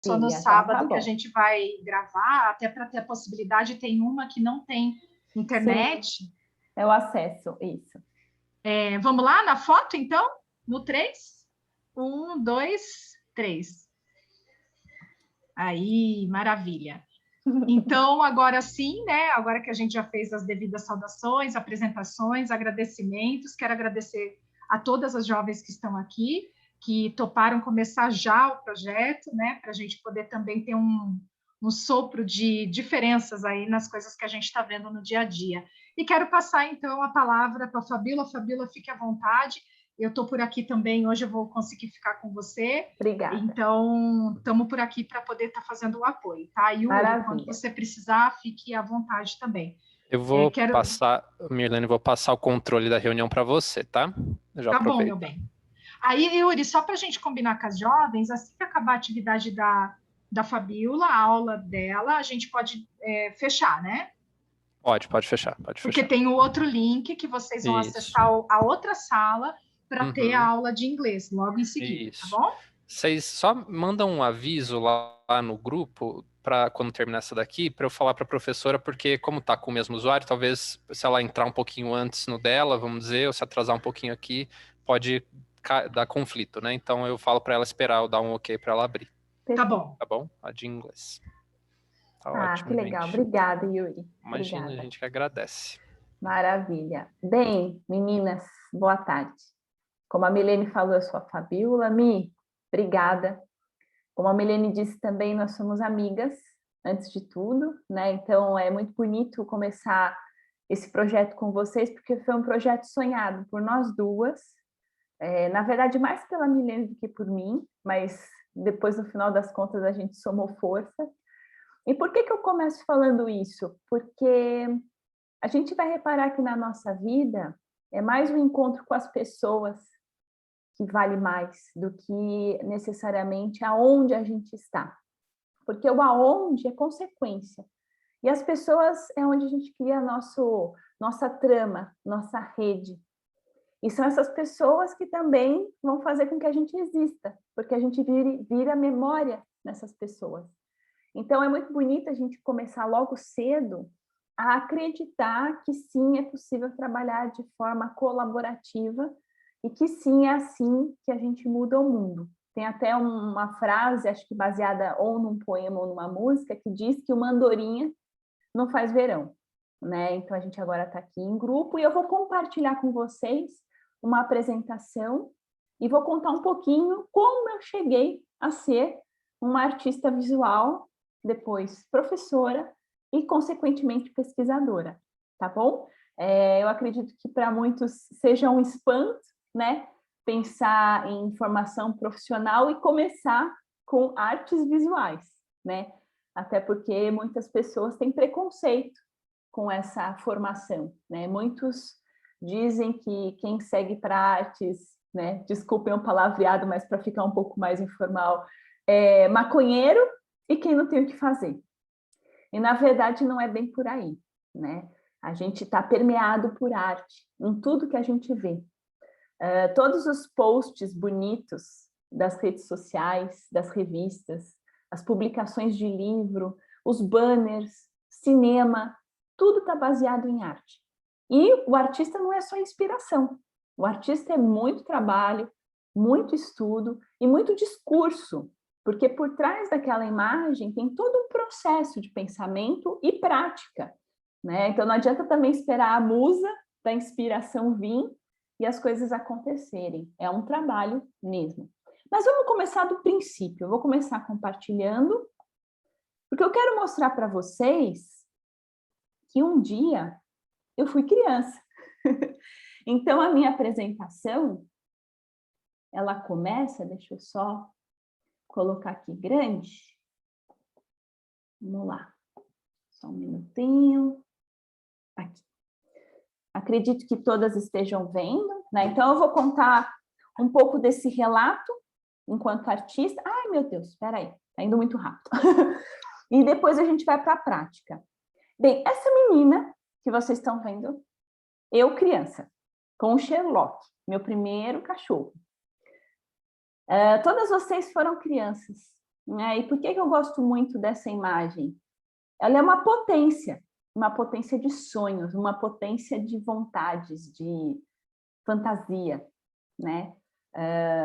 Só no filha. sábado Então, tá que a bom. gente vai gravar, até para ter a possibilidade, tem uma que não tem internet. Sim, é o acesso, isso. Vamos lá na foto, então? No 3? 1, 2, 3. Aí, maravilha. Então, agora sim, né? Agora que a gente já fez as devidas saudações, apresentações, agradecimentos, quero agradecer a todas as jovens que estão aqui, que toparam começar já o projeto, né? Para a gente poder também ter um sopro de diferenças aí nas coisas que a gente está vendo no dia a dia. E quero passar, então, a palavra para a Fabíola. Fabíola, fique à vontade. Eu estou por aqui também, hoje eu vou conseguir ficar com você. Obrigada. Então, estamos por aqui para poder estar fazendo o apoio, tá? Yuri, Maravilha. quando você precisar, fique à vontade também. Eu vou passar, Mirlane, vou passar o controle da reunião para você, tá? Eu já tá aproveito. Bom, meu bem. Aí, Yuri, só para a gente combinar com as jovens, assim que acabar a atividade da Fabíola, a aula dela, a gente pode fechar, né? Pode fechar, pode Porque fechar. tem o outro link que vocês vão acessar a outra sala para ter a aula de inglês logo em seguida, tá bom? Vocês só mandam um aviso lá no grupo para quando terminar essa daqui, para eu falar para a professora, porque como tá com o mesmo usuário, talvez se ela entrar um pouquinho antes no dela, vamos dizer, ou se atrasar um pouquinho aqui, pode dar conflito, né? Então eu falo para ela esperar, eu dar um ok para ela abrir. Tá bom. Tá bom? A de inglês. Tá ótimo, que legal. gente. Obrigada, Yuri. Imagina, Obrigada. A gente que agradece. Maravilha. Bem, meninas, boa tarde. Como a Milene falou, eu sou a Fabíola. Mi, obrigada. Como a Milene disse também, nós somos amigas, antes de tudo, né? Então, é muito bonito começar esse projeto com vocês, porque foi um projeto sonhado por nós duas. Na verdade, mais pela Milene do que por mim, mas depois, no final das contas, a gente somou força. E por que eu começo falando isso? Porque a gente vai reparar que na nossa vida é mais um encontro com as pessoas que vale mais do que necessariamente aonde a gente está. Porque o aonde é consequência. E as pessoas é onde a gente cria nossa trama, nossa rede. E são essas pessoas que também vão fazer com que a gente exista, porque a gente vira memória nessas pessoas. Então, é muito bonito a gente começar logo cedo a acreditar que sim, é possível trabalhar de forma colaborativa e que sim, é assim que a gente muda o mundo. Tem até uma frase, acho que baseada ou num poema ou numa música, que diz que uma andorinha não faz verão, né? Então, a gente agora está aqui em grupo e eu vou compartilhar com vocês uma apresentação e vou contar um pouquinho como eu cheguei a ser uma artista visual, depois professora e, consequentemente, pesquisadora, tá bom? Eu acredito que para muitos seja um espanto, né? Pensar em formação profissional e começar com artes visuais, né? Até porque muitas pessoas têm preconceito com essa formação, né? Muitos dizem que quem segue para artes, né? Desculpem o palavreado, mas para ficar um pouco mais informal, é maconheiro e quem não tem o que fazer. E, na verdade, não é bem por aí, né? A gente está permeado por arte, em tudo que a gente vê. Todos os posts bonitos das redes sociais, das revistas, as publicações de livro, os banners, cinema, tudo está baseado em arte. E o artista não é só inspiração. O artista é muito trabalho, muito estudo e muito discurso, porque por trás daquela imagem tem todo um processo de pensamento e prática, né? Então não adianta também esperar a musa da inspiração vir e as coisas acontecerem. É um trabalho mesmo. Mas vamos começar do princípio. Eu vou começar compartilhando, porque eu quero mostrar para vocês que um dia eu fui criança. Então, a minha apresentação, ela começa, deixa eu só colocar aqui grande. Vamos lá. Só um minutinho. Aqui. Acredito que todas estejam vendo, né? Então, eu vou contar um pouco desse relato enquanto artista. Ai, meu Deus, espera aí, tá indo muito rápido. E depois a gente vai para a prática. Bem, essa menina que vocês estão vendo, eu criança, com o Sherlock, meu primeiro cachorro. Todas vocês foram crianças né? E por que eu gosto muito dessa imagem? Ela é uma potência de sonhos, uma potência de vontades, de fantasia, né?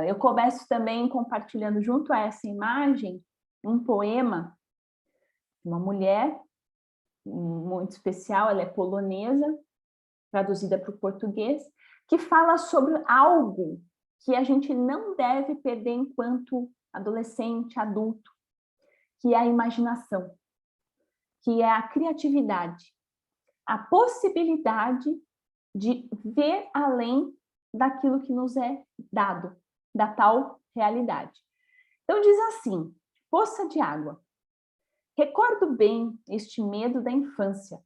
Eu começo também compartilhando junto a essa imagem um poema de uma mulher muito especial, ela é polonesa, traduzida para o português, que fala sobre algo que a gente não deve perder enquanto adolescente, adulto, que é a imaginação, que é a criatividade, a possibilidade de ver além daquilo que nos é dado, da tal realidade. Então diz assim, poça de água. Recordo bem este medo da infância.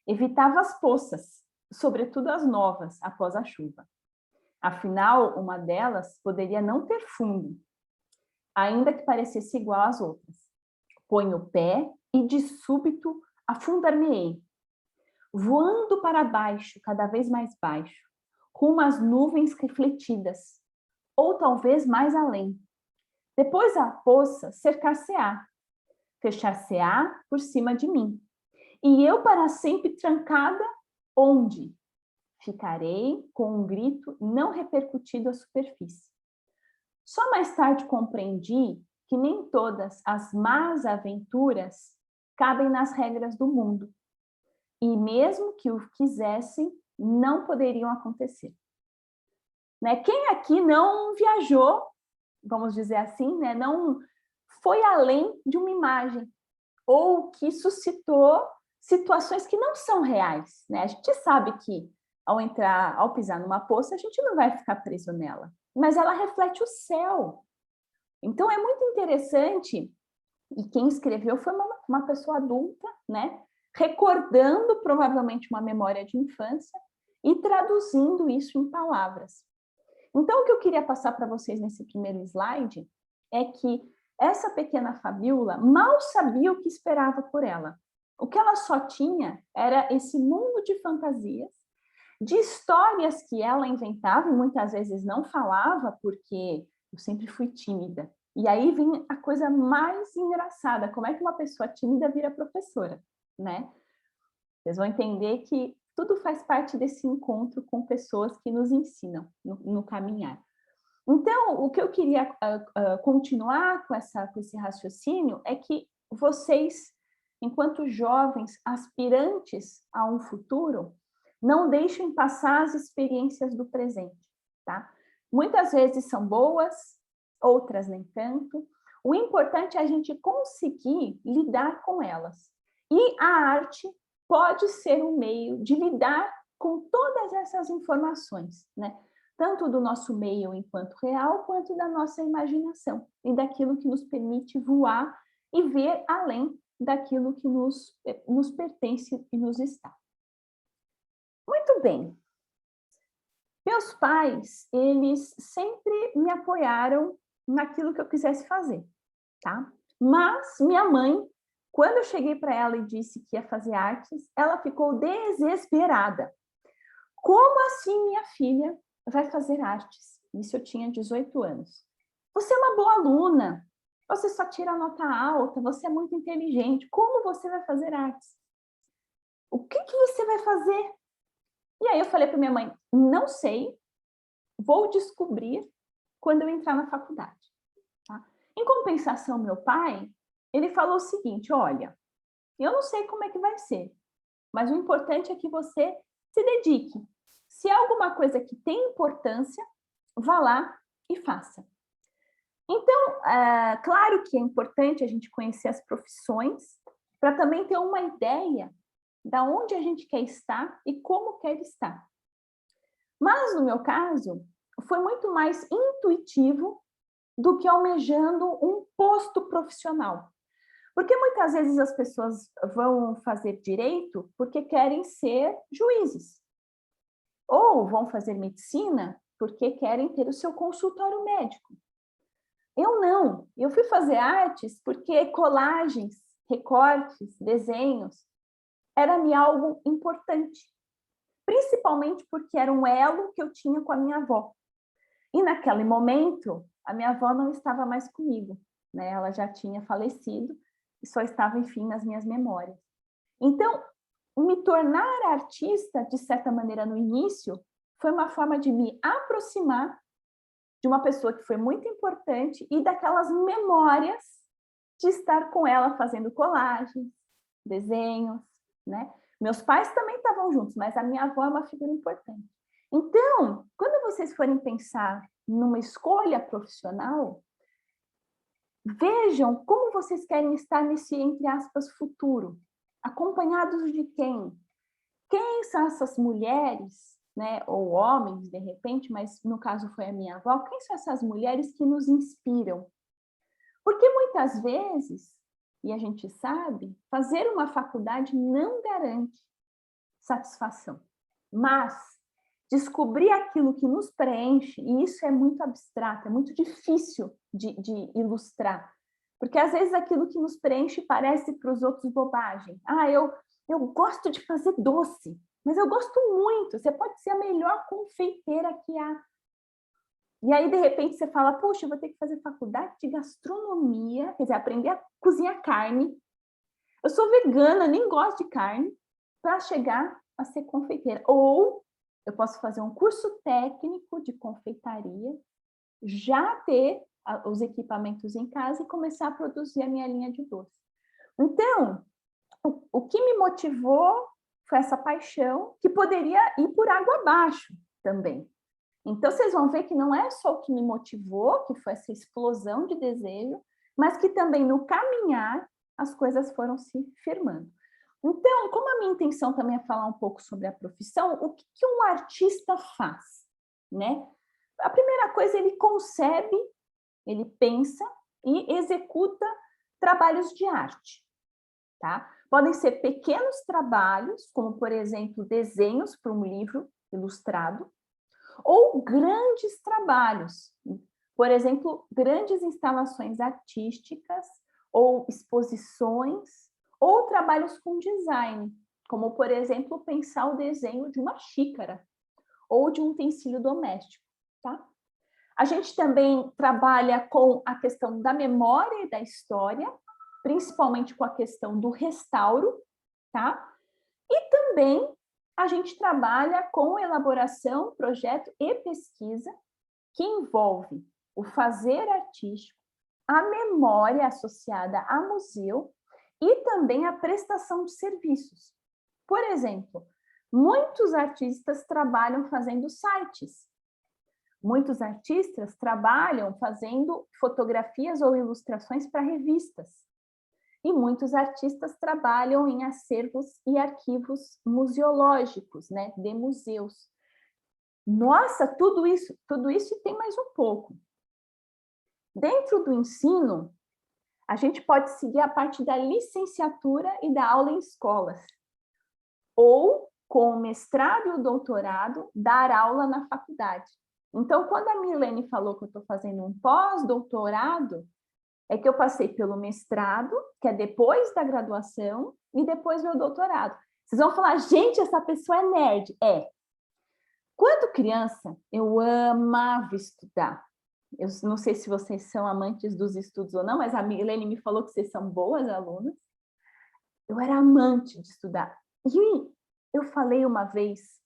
Evitava as poças, sobretudo as novas, após a chuva. Afinal, uma delas poderia não ter fundo, ainda que parecesse igual às outras. Ponho o pé e, de súbito, afundar-me-ei, voando para baixo, cada vez mais baixo, rumo às nuvens refletidas, ou talvez mais além. Depois a poça cercar-se-á, fechar-se-á por cima de mim, e eu para sempre trancada, onde? Ficarei com um grito não repercutido à superfície. Só mais tarde compreendi que nem todas as más aventuras cabem nas regras do mundo, e mesmo que o quisessem, não poderiam acontecer. Né? Quem aqui não viajou, vamos dizer assim, né? Não foi além de uma imagem, ou que suscitou situações que não são reais, né? A gente sabe que ao pisar numa poça, a gente não vai ficar preso nela, mas ela reflete o céu. Então é muito interessante, e quem escreveu foi uma pessoa adulta, né? Recordando provavelmente uma memória de infância e traduzindo isso em palavras. Então o que eu queria passar para vocês nesse primeiro slide é que essa pequena Fabiola mal sabia o que esperava por ela. O que ela só tinha era esse mundo de fantasias, de histórias que ela inventava e muitas vezes não falava, porque eu sempre fui tímida. E aí vem a coisa mais engraçada, como é que uma pessoa tímida vira professora, né? Vocês vão entender que tudo faz parte desse encontro com pessoas que nos ensinam no caminhar. Então, o que eu queria continuar com esse raciocínio é que vocês, enquanto jovens aspirantes a um futuro, não deixem passar as experiências do presente, tá? Muitas vezes são boas, outras nem tanto. O importante é a gente conseguir lidar com elas. E a arte pode ser um meio de lidar com todas essas informações, né? Tanto do nosso meio enquanto real, quanto da nossa imaginação, e daquilo que nos permite voar e ver além daquilo que nos pertence e nos está. Muito bem. Meus pais, eles sempre me apoiaram naquilo que eu quisesse fazer, tá? Mas minha mãe, quando eu cheguei para ela e disse que ia fazer artes, ela ficou desesperada. Como assim, minha filha vai fazer artes? Isso eu tinha 18 anos. Você é uma boa aluna, você só tira nota alta, você é muito inteligente. Como você vai fazer artes? O que você vai fazer? E aí eu falei para minha mãe, não sei, vou descobrir quando eu entrar na faculdade. Tá? Em compensação, meu pai, ele falou o seguinte, olha, eu não sei como é que vai ser, mas o importante é que você se dedique. Se é alguma coisa que tem importância, vá lá e faça. Então, claro que é importante a gente conhecer as profissões para também ter uma ideia de onde a gente quer estar e como quer estar. Mas, no meu caso, foi muito mais intuitivo do que almejando um posto profissional. Porque muitas vezes as pessoas vão fazer direito porque querem ser juízes. Ou vão fazer medicina porque querem ter o seu consultório médico. Eu não. Eu fui fazer artes porque colagens, recortes, desenhos, era-me algo importante. Principalmente porque era um elo que eu tinha com a minha avó. E naquele momento, a minha avó não estava mais comigo. né? Ela já tinha falecido e só estava, enfim, nas minhas memórias. Então, me tornar artista, de certa maneira, no início, foi uma forma de me aproximar de uma pessoa que foi muito importante e daquelas memórias de estar com ela fazendo colagens, desenhos, né? Meus pais também estavam juntos, mas a minha avó é uma figura importante. Então, quando vocês forem pensar numa escolha profissional, vejam como vocês querem estar nesse, entre aspas, futuro. Acompanhados de quem? Quem são essas mulheres, né? Ou homens, de repente, mas no caso foi a minha avó. Quem são essas mulheres que nos inspiram? Porque muitas vezes, e a gente sabe, fazer uma faculdade não garante satisfação. Mas descobrir aquilo que nos preenche, e isso é muito abstrato, é muito difícil de ilustrar. Porque às vezes aquilo que nos preenche parece para os outros bobagem. Eu gosto de fazer doce, mas eu gosto muito. Você pode ser a melhor confeiteira que há. E aí, de repente, você fala, poxa, eu vou ter que fazer faculdade de gastronomia, quer dizer, aprender a cozinhar carne. Eu sou vegana, nem gosto de carne, para chegar a ser confeiteira. Ou eu posso fazer um curso técnico de confeitaria, já ter os equipamentos em casa e começar a produzir a minha linha de doce. Então, o que me motivou foi essa paixão, que poderia ir por água abaixo também. Então, vocês vão ver que não é só o que me motivou, que foi essa explosão de desejo, mas que também no caminhar as coisas foram se firmando. Então, como a minha intenção também é falar um pouco sobre a profissão, o que um artista faz, né? A primeira coisa, ele concebe, ele pensa e executa trabalhos de arte, tá? Podem ser pequenos trabalhos, como, por exemplo, desenhos para um livro ilustrado, ou grandes trabalhos, por exemplo, grandes instalações artísticas ou exposições, ou trabalhos com design, como, por exemplo, pensar o desenho de uma xícara ou de um utensílio doméstico, tá? A gente também trabalha com a questão da memória e da história, principalmente com a questão do restauro, tá? E também a gente trabalha com elaboração, projeto e pesquisa, que envolve o fazer artístico, a memória associada a museu e também a prestação de serviços. Por exemplo, muitos artistas trabalham fazendo sites. Muitos artistas trabalham fazendo fotografias ou ilustrações para revistas. E muitos artistas trabalham em acervos e arquivos museológicos, né, de museus. Nossa, tudo isso e tem mais um pouco. Dentro do ensino, a gente pode seguir a parte da licenciatura e da aula em escolas. Ou, com o mestrado e o doutorado, dar aula na faculdade. Então, quando a Milene falou que eu estou fazendo um pós-doutorado, é que eu passei pelo mestrado, que é depois da graduação, e depois meu doutorado. Vocês vão falar, gente, essa pessoa é nerd. É. Quando criança, eu amava estudar. Eu não sei se vocês são amantes dos estudos ou não, mas a Milene me falou que vocês são boas alunas. Eu era amante de estudar. E eu falei uma vez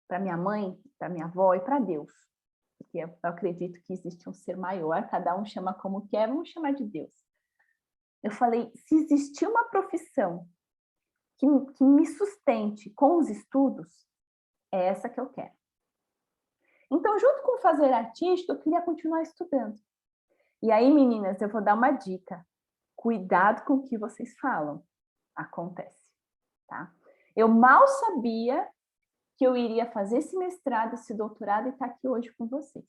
para minha mãe, para minha avó e para Deus, porque eu acredito que existe um ser maior, cada um chama como quer, vamos chamar de Deus. Eu falei, se existir uma profissão que me sustente com os estudos, é essa que eu quero. Então, junto com fazer artístico, eu queria continuar estudando. E aí, meninas, eu vou dar uma dica. Cuidado com o que vocês falam. Acontece, tá? Eu mal sabia que eu iria fazer esse mestrado, esse doutorado e estar aqui hoje com vocês,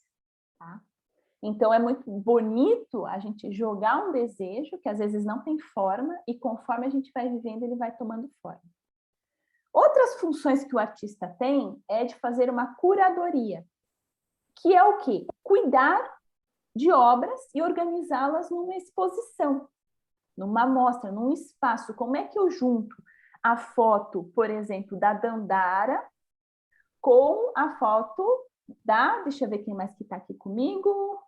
tá? Então, é muito bonito a gente jogar um desejo que às vezes não tem forma e conforme a gente vai vivendo, ele vai tomando forma. Outras funções que o artista tem é de fazer uma curadoria, que é o quê? Cuidar de obras e organizá-las numa exposição, numa mostra, num espaço. Como é que eu junto a foto, por exemplo, da Dandara com a foto da, deixa eu ver quem mais que está aqui comigo,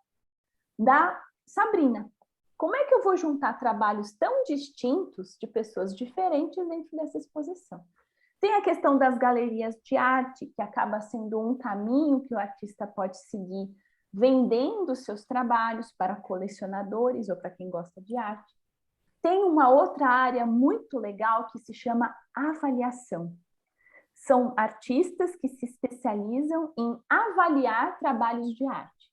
da Sabrina. Como é que eu vou juntar trabalhos tão distintos de pessoas diferentes dentro dessa exposição? Tem a questão das galerias de arte, que acaba sendo um caminho que o artista pode seguir vendendo seus trabalhos para colecionadores ou para quem gosta de arte. Tem uma outra área muito legal que se chama avaliação. São artistas que se especializam em avaliar trabalhos de arte.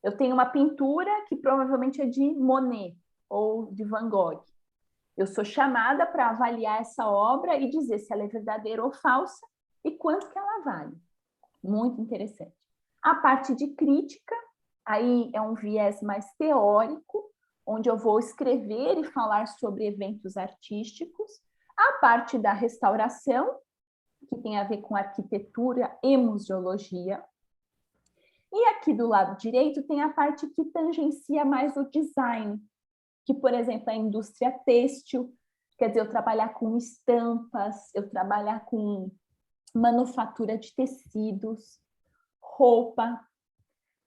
Eu tenho uma pintura que provavelmente é de Monet ou de Van Gogh. Eu sou chamada para avaliar essa obra e dizer se ela é verdadeira ou falsa e quanto que ela vale. Muito interessante. A parte de crítica, aí é um viés mais teórico, onde eu vou escrever e falar sobre eventos artísticos. A parte da restauração, que tem a ver com arquitetura e museologia. E aqui do lado direito tem a parte que tangencia mais o design, que, por exemplo, é a indústria têxtil, quer dizer, eu trabalhar com estampas, eu trabalhar com manufatura de tecidos, roupa.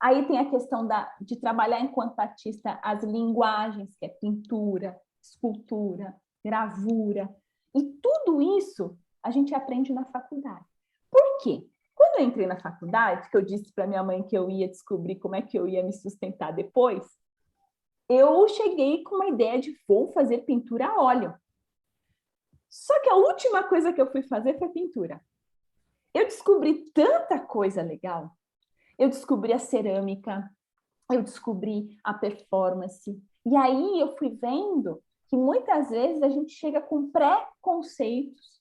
Aí tem a questão de trabalhar enquanto artista as linguagens, que é pintura, escultura, gravura. E tudo isso a gente aprende na faculdade. Por quê? Quando eu entrei na faculdade, que eu disse para minha mãe que eu ia descobrir como é que eu ia me sustentar depois, eu cheguei com uma ideia de vou fazer pintura a óleo. Só que a última coisa que eu fui fazer foi pintura. Eu descobri tanta coisa legal. Eu descobri a cerâmica, eu descobri a performance. E aí eu fui vendo que muitas vezes a gente chega com pré-conceitos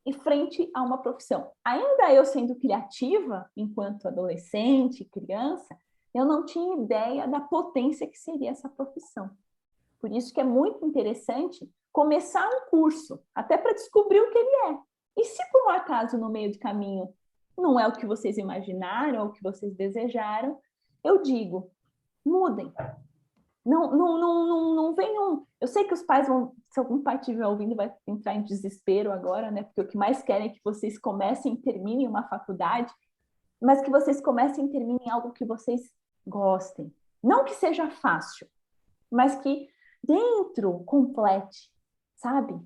em frente a uma profissão. Ainda eu sendo criativa, enquanto adolescente, criança, eu não tinha ideia da potência que seria essa profissão. Por isso que é muito interessante começar um curso, até para descobrir o que ele é. E se por um acaso no meio do caminho não é o que vocês imaginaram, ou o que vocês desejaram, eu digo, mudem. Não venham. Eu sei que os pais vão, se algum pai estiver ouvindo, vai entrar em desespero agora, né? Porque o que mais querem é que vocês comecem e terminem uma faculdade, mas que vocês comecem e terminem algo que vocês gostem. Não que seja fácil, mas que dentro complete, sabe?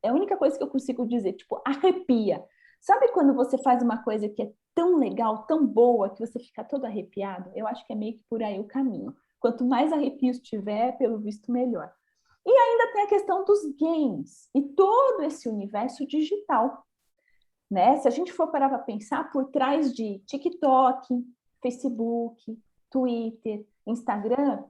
É a única coisa que eu consigo dizer, tipo, arrepia. Sabe quando você faz uma coisa que é tão legal, tão boa, que você fica todo arrepiado? Eu acho que é meio que por aí o caminho. Quanto mais arrepios tiver, pelo visto, melhor. E ainda tem a questão dos games e todo esse universo digital, né? Se a gente for parar para pensar, por trás de TikTok, Facebook, Twitter, Instagram,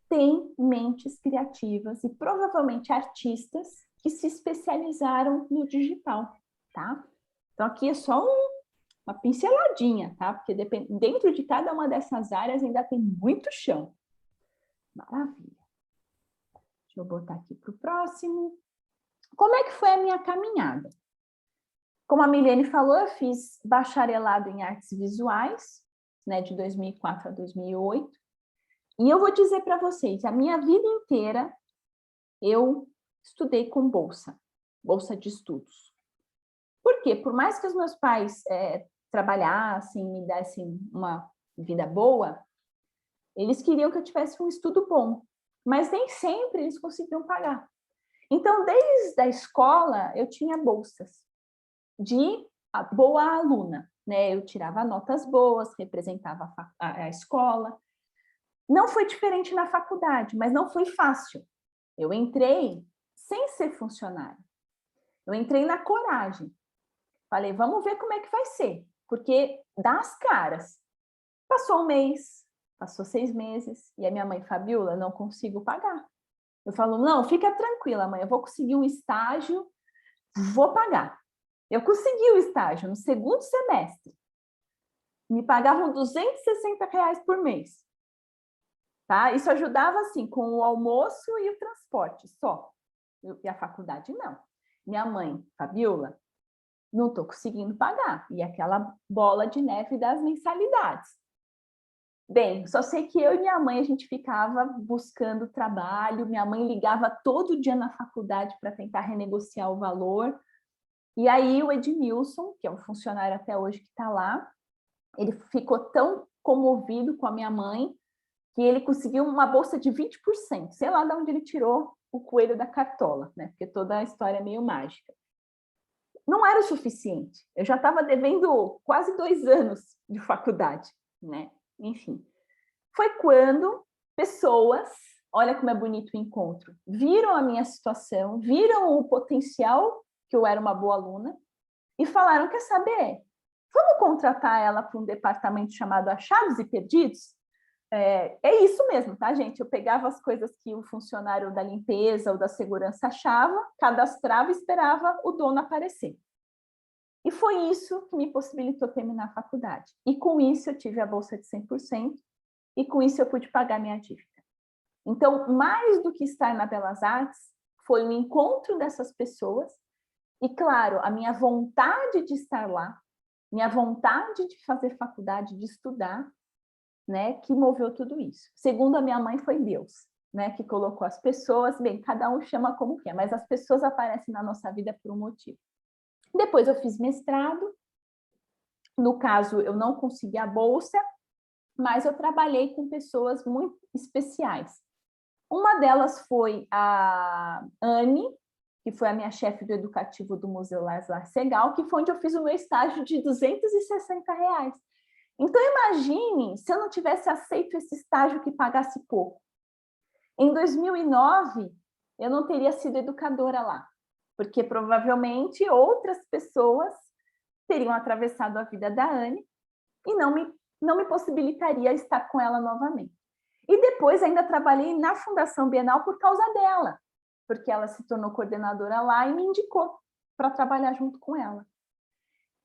tem mentes criativas e provavelmente artistas que se especializaram no digital, tá? Então, aqui é só uma pinceladinha, tá? Porque dentro de cada uma dessas áreas ainda tem muito chão. Maravilha. Deixa eu botar aqui para o próximo. Como é que foi a minha caminhada? Como a Milene falou, eu fiz bacharelado em artes visuais, né, de 2004 a 2008. E eu vou dizer para vocês, a minha vida inteira eu estudei com bolsa de estudos. Por quê? Por mais que os meus pais trabalhassem, me dessem uma vida boa, eles queriam que eu tivesse um estudo bom, mas nem sempre eles conseguiam pagar. Então, desde a escola, eu tinha bolsas de boa aluna, né? Eu tirava notas boas, representava a escola. Não foi diferente na faculdade, mas não foi fácil. Eu entrei sem ser funcionária. Eu entrei na coragem. Falei, vamos ver como é que vai ser, porque dá as caras. Passou um mês, passou 6 meses, e a minha mãe, Fabiola, não consigo pagar. Eu falo, não, fica tranquila, mãe, eu vou conseguir um estágio, vou pagar. Eu consegui o estágio no segundo semestre. Me pagavam R$260 por mês. Tá? Isso ajudava, assim, com o almoço e o transporte, só. E a faculdade, não. Minha mãe, Fabiola, não estou conseguindo pagar. E aquela bola de neve das mensalidades. Bem, só sei que eu e minha mãe, a gente ficava buscando trabalho. Minha mãe ligava todo dia na faculdade para tentar renegociar o valor. E aí o Edmilson, que é um funcionário até hoje que está lá, ele ficou tão comovido com a minha mãe que ele conseguiu uma bolsa de 20%. Sei lá de onde ele tirou o coelho da cartola, né? Porque toda a história é meio mágica. Não era o suficiente. Eu já estava devendo quase 2 anos de faculdade, né? Enfim. Foi quando pessoas, olha como é bonito o encontro, viram a minha situação, viram o potencial que eu era uma boa aluna e falaram, quer saber? Vamos contratar ela para um departamento chamado Achados e Perdidos? É isso mesmo, tá, gente? Eu pegava as coisas que o funcionário da limpeza ou da segurança achava, cadastrava e esperava o dono aparecer. E foi isso que me possibilitou terminar a faculdade. E com isso eu tive a bolsa de 100%, e com isso eu pude pagar minha dívida. Então, mais do que estar na Belas Artes, foi o encontro dessas pessoas e, claro, a minha vontade de estar lá, minha vontade de fazer faculdade, de estudar, né, que moveu tudo isso. Segundo a minha mãe, foi Deus, né, que colocou as pessoas, bem, cada um chama como quer, mas as pessoas aparecem na nossa vida por um motivo. Depois eu fiz mestrado, no caso eu não consegui a bolsa, mas eu trabalhei com pessoas muito especiais. Uma delas foi a Anne, que foi a minha chefe do educativo do Museu Laslar Segall, que foi onde eu fiz o meu estágio de R$260. Então, imagine se eu não tivesse aceito esse estágio que pagasse pouco. Em 2009, eu não teria sido educadora lá, porque provavelmente outras pessoas teriam atravessado a vida da Anne e não me possibilitaria estar com ela novamente. E depois ainda trabalhei na Fundação Bienal por causa dela, porque ela se tornou coordenadora lá e me indicou para trabalhar junto com ela.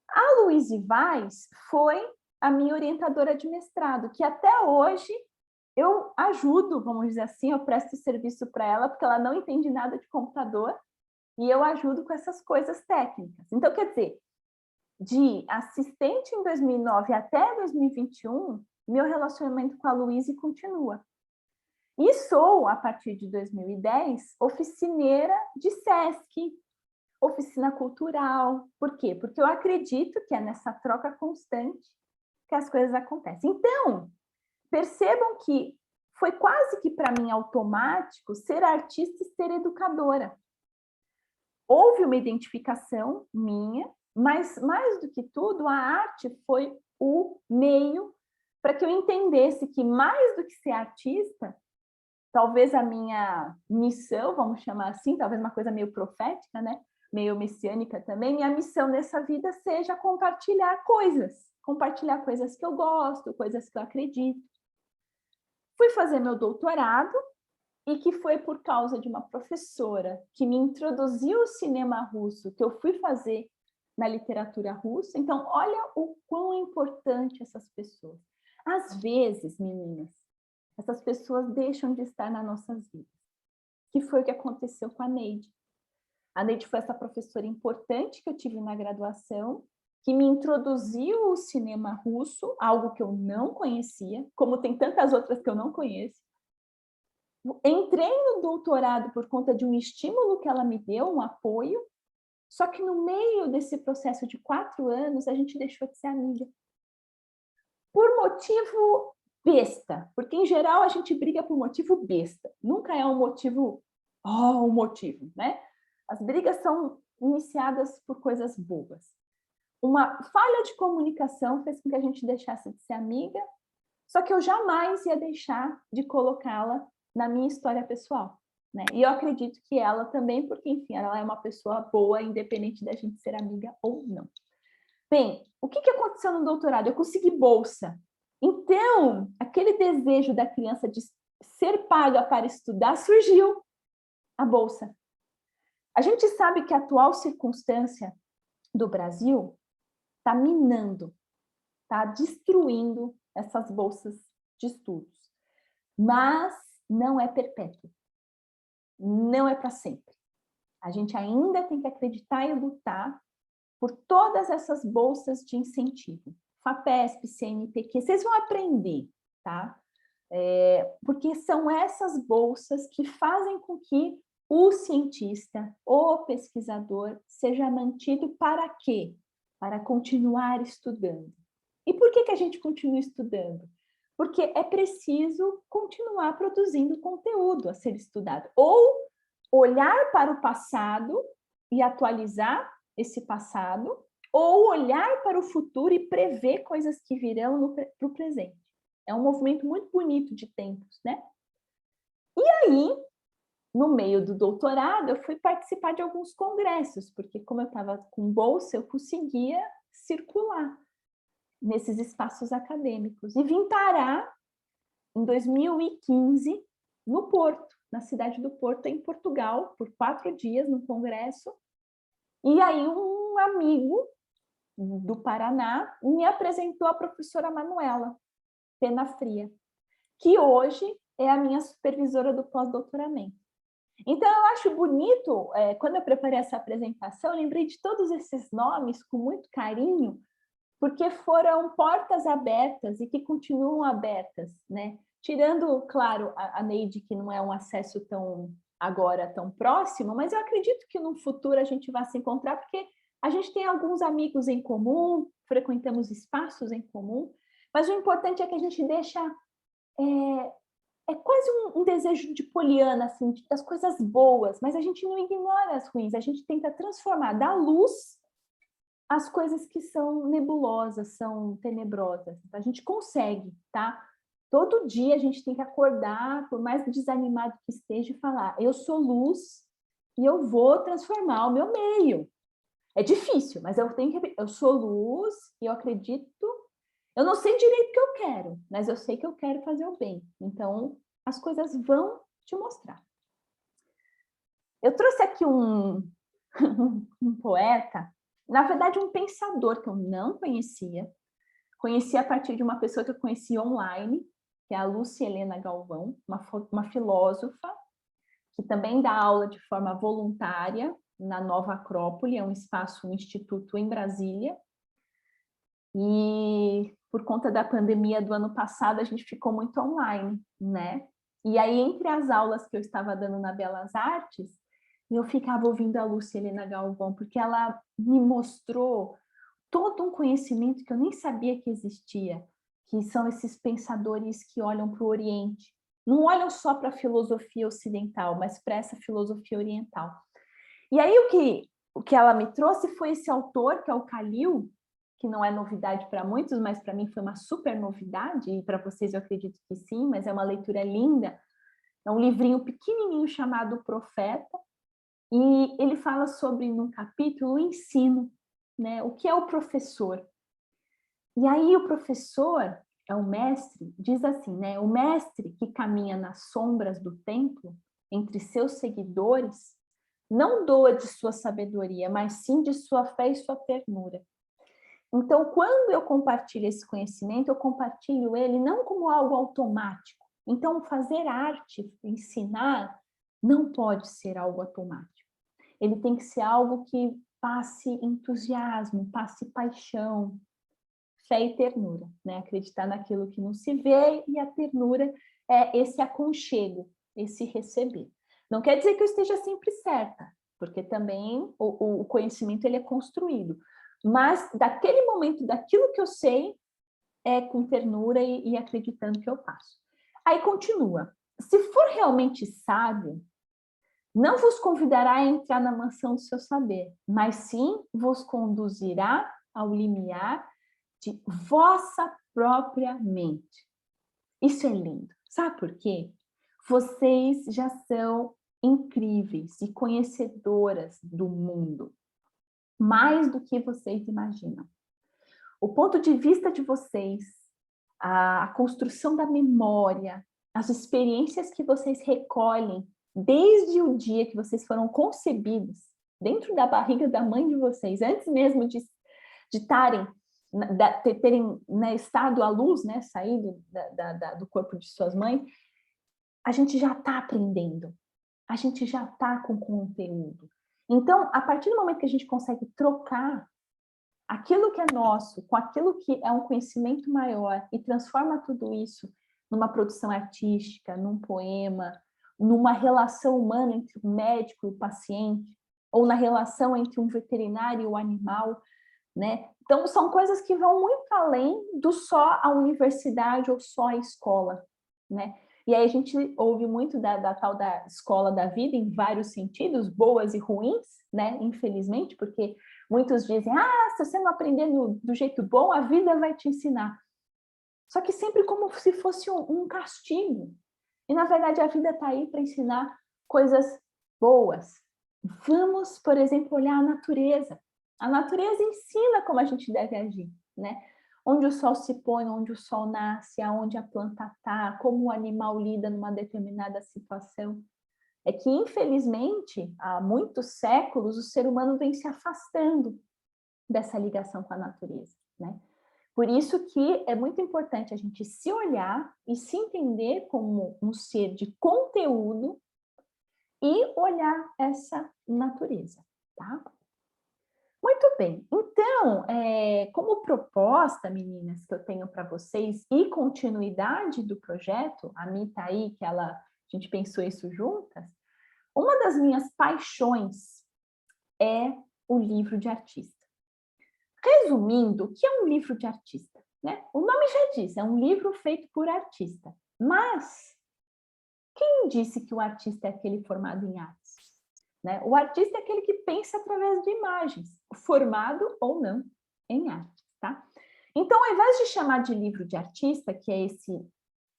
A Luíse Vaz foi a minha orientadora de mestrado, que até hoje eu ajudo, vamos dizer assim, eu presto serviço para ela, porque ela não entende nada de computador, e eu ajudo com essas coisas técnicas. Então, quer dizer, de assistente em 2009 até 2021, meu relacionamento com a Luíse continua. E sou, a partir de 2010, oficineira de SESC, oficina cultural. Por quê? Porque eu acredito que é nessa troca constante que as coisas acontecem. Então, percebam que foi quase que para mim automático ser artista e ser educadora. Houve uma identificação minha, mas mais do que tudo, a arte foi o meio para que eu entendesse que mais do que ser artista, talvez a minha missão, vamos chamar assim, talvez uma coisa meio profética, né? Meio messiânica também, minha missão nessa vida seja compartilhar coisas que eu gosto, coisas que eu acredito. Fui fazer meu doutorado e que foi por causa de uma professora que me introduziu o cinema russo, que eu fui fazer na literatura russa. Então, olha o quão é importante essas pessoas. Às vezes, meninas, essas pessoas deixam de estar nas nossas vidas. Que foi o que aconteceu com a Neide. A Neide foi essa professora importante que eu tive na graduação, que me introduziu o cinema russo, algo que eu não conhecia, como tem tantas outras que eu não conheço. Entrei no doutorado por conta de um estímulo que ela me deu, um apoio, só que no meio desse processo de 4 anos, a gente deixou de ser amiga. Por motivo besta, porque em geral a gente briga por motivo besta, nunca é um motivo, um motivo, né? As brigas são iniciadas por coisas bobas. Uma falha de comunicação fez com que a gente deixasse de ser amiga, só que eu jamais ia deixar de colocá-la na minha história pessoal, né? E eu acredito que ela também, porque, enfim, ela é uma pessoa boa, independente da gente ser amiga ou não. Bem, o que aconteceu no doutorado? Eu consegui bolsa. Então, aquele desejo da criança de ser paga para estudar surgiu a bolsa. A gente sabe que a atual circunstância do Brasil está minando, está destruindo essas bolsas de estudos. Mas não é perpétuo. Não é para sempre. A gente ainda tem que acreditar e lutar por todas essas bolsas de incentivo. FAPESP, CNPq, vocês vão aprender, tá? Porque são essas bolsas que fazem com que o cientista, o pesquisador, seja mantido para quê? Para continuar estudando. E por que a gente continua estudando? porque é preciso continuar produzindo conteúdo a ser estudado. Ou olhar para o passado e atualizar esse passado, ou olhar para o futuro e prever coisas que virão para o presente. É um movimento muito bonito de tempos, né? E aí, no meio do doutorado, eu fui participar de alguns congressos, porque como eu estava com bolsa, eu conseguia circular nesses espaços acadêmicos. E vim parar em 2015 no Porto, na cidade do Porto, em Portugal, por 4 dias no congresso. E aí um amigo do Paraná me apresentou a professora Manuela Penafria, que hoje é a minha supervisora do pós-doutoramento. Então, eu acho bonito, quando eu preparei essa apresentação, eu lembrei de todos esses nomes com muito carinho, porque foram portas abertas e que continuam abertas, né? Tirando, claro, a Neide, que não é um acesso agora tão próximo, mas eu acredito que no futuro a gente vai se encontrar, porque a gente tem alguns amigos em comum, frequentamos espaços em comum, mas o importante é que a gente deixa... É quase um desejo de Poliana, assim, das coisas boas, mas a gente não ignora as ruins, a gente tenta transformar da luz as coisas que são nebulosas, são tenebrosas. A gente consegue, tá? Todo dia a gente tem que acordar, por mais desanimado que esteja, e falar: eu sou luz e eu vou transformar o meu meio. É difícil, mas eu sou luz e eu acredito. Eu não sei direito o que eu quero, mas eu sei que eu quero fazer o bem. Então, as coisas vão te mostrar. Eu trouxe aqui um poeta, na verdade, um pensador que eu não conhecia. Conheci a partir de uma pessoa que eu conheci online, que é a Lúcia Helena Galvão, uma filósofa, que também dá aula de forma voluntária na Nova Acrópole, é um espaço, um instituto em Brasília. E por conta da pandemia do ano passado, a gente ficou muito online, né? E aí, entre as aulas que eu estava dando na Belas Artes, eu ficava ouvindo a Lúcia Helena Galvão, porque ela me mostrou todo um conhecimento que eu nem sabia que existia, que são esses pensadores que olham para o Oriente. Não olham só para a filosofia ocidental, mas para essa filosofia oriental. E aí, o que ela me trouxe foi esse autor, que é o Khalil, que não é novidade para muitos, mas para mim foi uma super novidade, e para vocês eu acredito que sim, mas é uma leitura linda. É um livrinho pequenininho chamado O Profeta, e ele fala sobre, num capítulo, o ensino, né? O que é o professor? E aí o professor, é o mestre, diz assim, né? O mestre que caminha nas sombras do templo, entre seus seguidores, não doa de sua sabedoria, mas sim de sua fé e sua ternura. Então, quando eu compartilho esse conhecimento, eu compartilho ele não como algo automático. Então, fazer arte, ensinar, não pode ser algo automático. Ele tem que ser algo que passe entusiasmo, passe paixão, fé e ternura, né? Acreditar naquilo que não se vê, e a ternura é esse aconchego, esse receber. Não quer dizer que eu esteja sempre certa, porque também o conhecimento ele é construído. Mas daquele momento, daquilo que eu sei, é com ternura e acreditando que eu passo. Aí continua. Se for realmente sábio, não vos convidará a entrar na mansão do seu saber, mas sim vos conduzirá ao limiar de vossa própria mente. Isso é lindo. Sabe por quê? Vocês já são incríveis e conhecedoras do mundo, mais do que vocês imaginam. O ponto de vista de vocês, a construção da memória, as experiências que vocês recolhem desde o dia que vocês foram concebidos, dentro da barriga da mãe de vocês, antes mesmo de terem, né, estado à luz, né, saído do corpo de suas mães, a gente já está aprendendo, a gente já está com conteúdo. Então, a partir do momento que a gente consegue trocar aquilo que é nosso com aquilo que é um conhecimento maior e transforma tudo isso numa produção artística, num poema, numa relação humana entre o médico e o paciente, ou na relação entre um veterinário e o animal, né? Então, são coisas que vão muito além do só a universidade ou só a escola, né? E aí a gente ouve muito da tal da escola da vida em vários sentidos, boas e ruins, né? Infelizmente, porque muitos dizem, se você não aprender do jeito bom, a vida vai te ensinar. Só que sempre como se fosse um castigo. E, na verdade, a vida está aí para ensinar coisas boas. Vamos, por exemplo, olhar a natureza. A natureza ensina como a gente deve agir, né? Onde o sol se põe, onde o sol nasce, aonde a planta está, como o animal lida numa determinada situação. É que, infelizmente, há muitos séculos, o ser humano vem se afastando dessa ligação com a natureza, né? Por isso que é muito importante a gente se olhar e se entender como um ser de conteúdo e olhar essa natureza, tá? Muito bem. Então, como proposta, meninas, que eu tenho para vocês e continuidade do projeto, a Mi tá aí, que a gente pensou isso juntas, uma das minhas paixões é o livro de artista. Resumindo, o que é um livro de artista, né? O nome já diz, é um livro feito por artista. Mas quem disse que o artista é aquele formado em artes? Né? O artista é aquele que pensa através de imagens, formado ou não em artes, tá? Então, ao invés de chamar de livro de artista, que é esse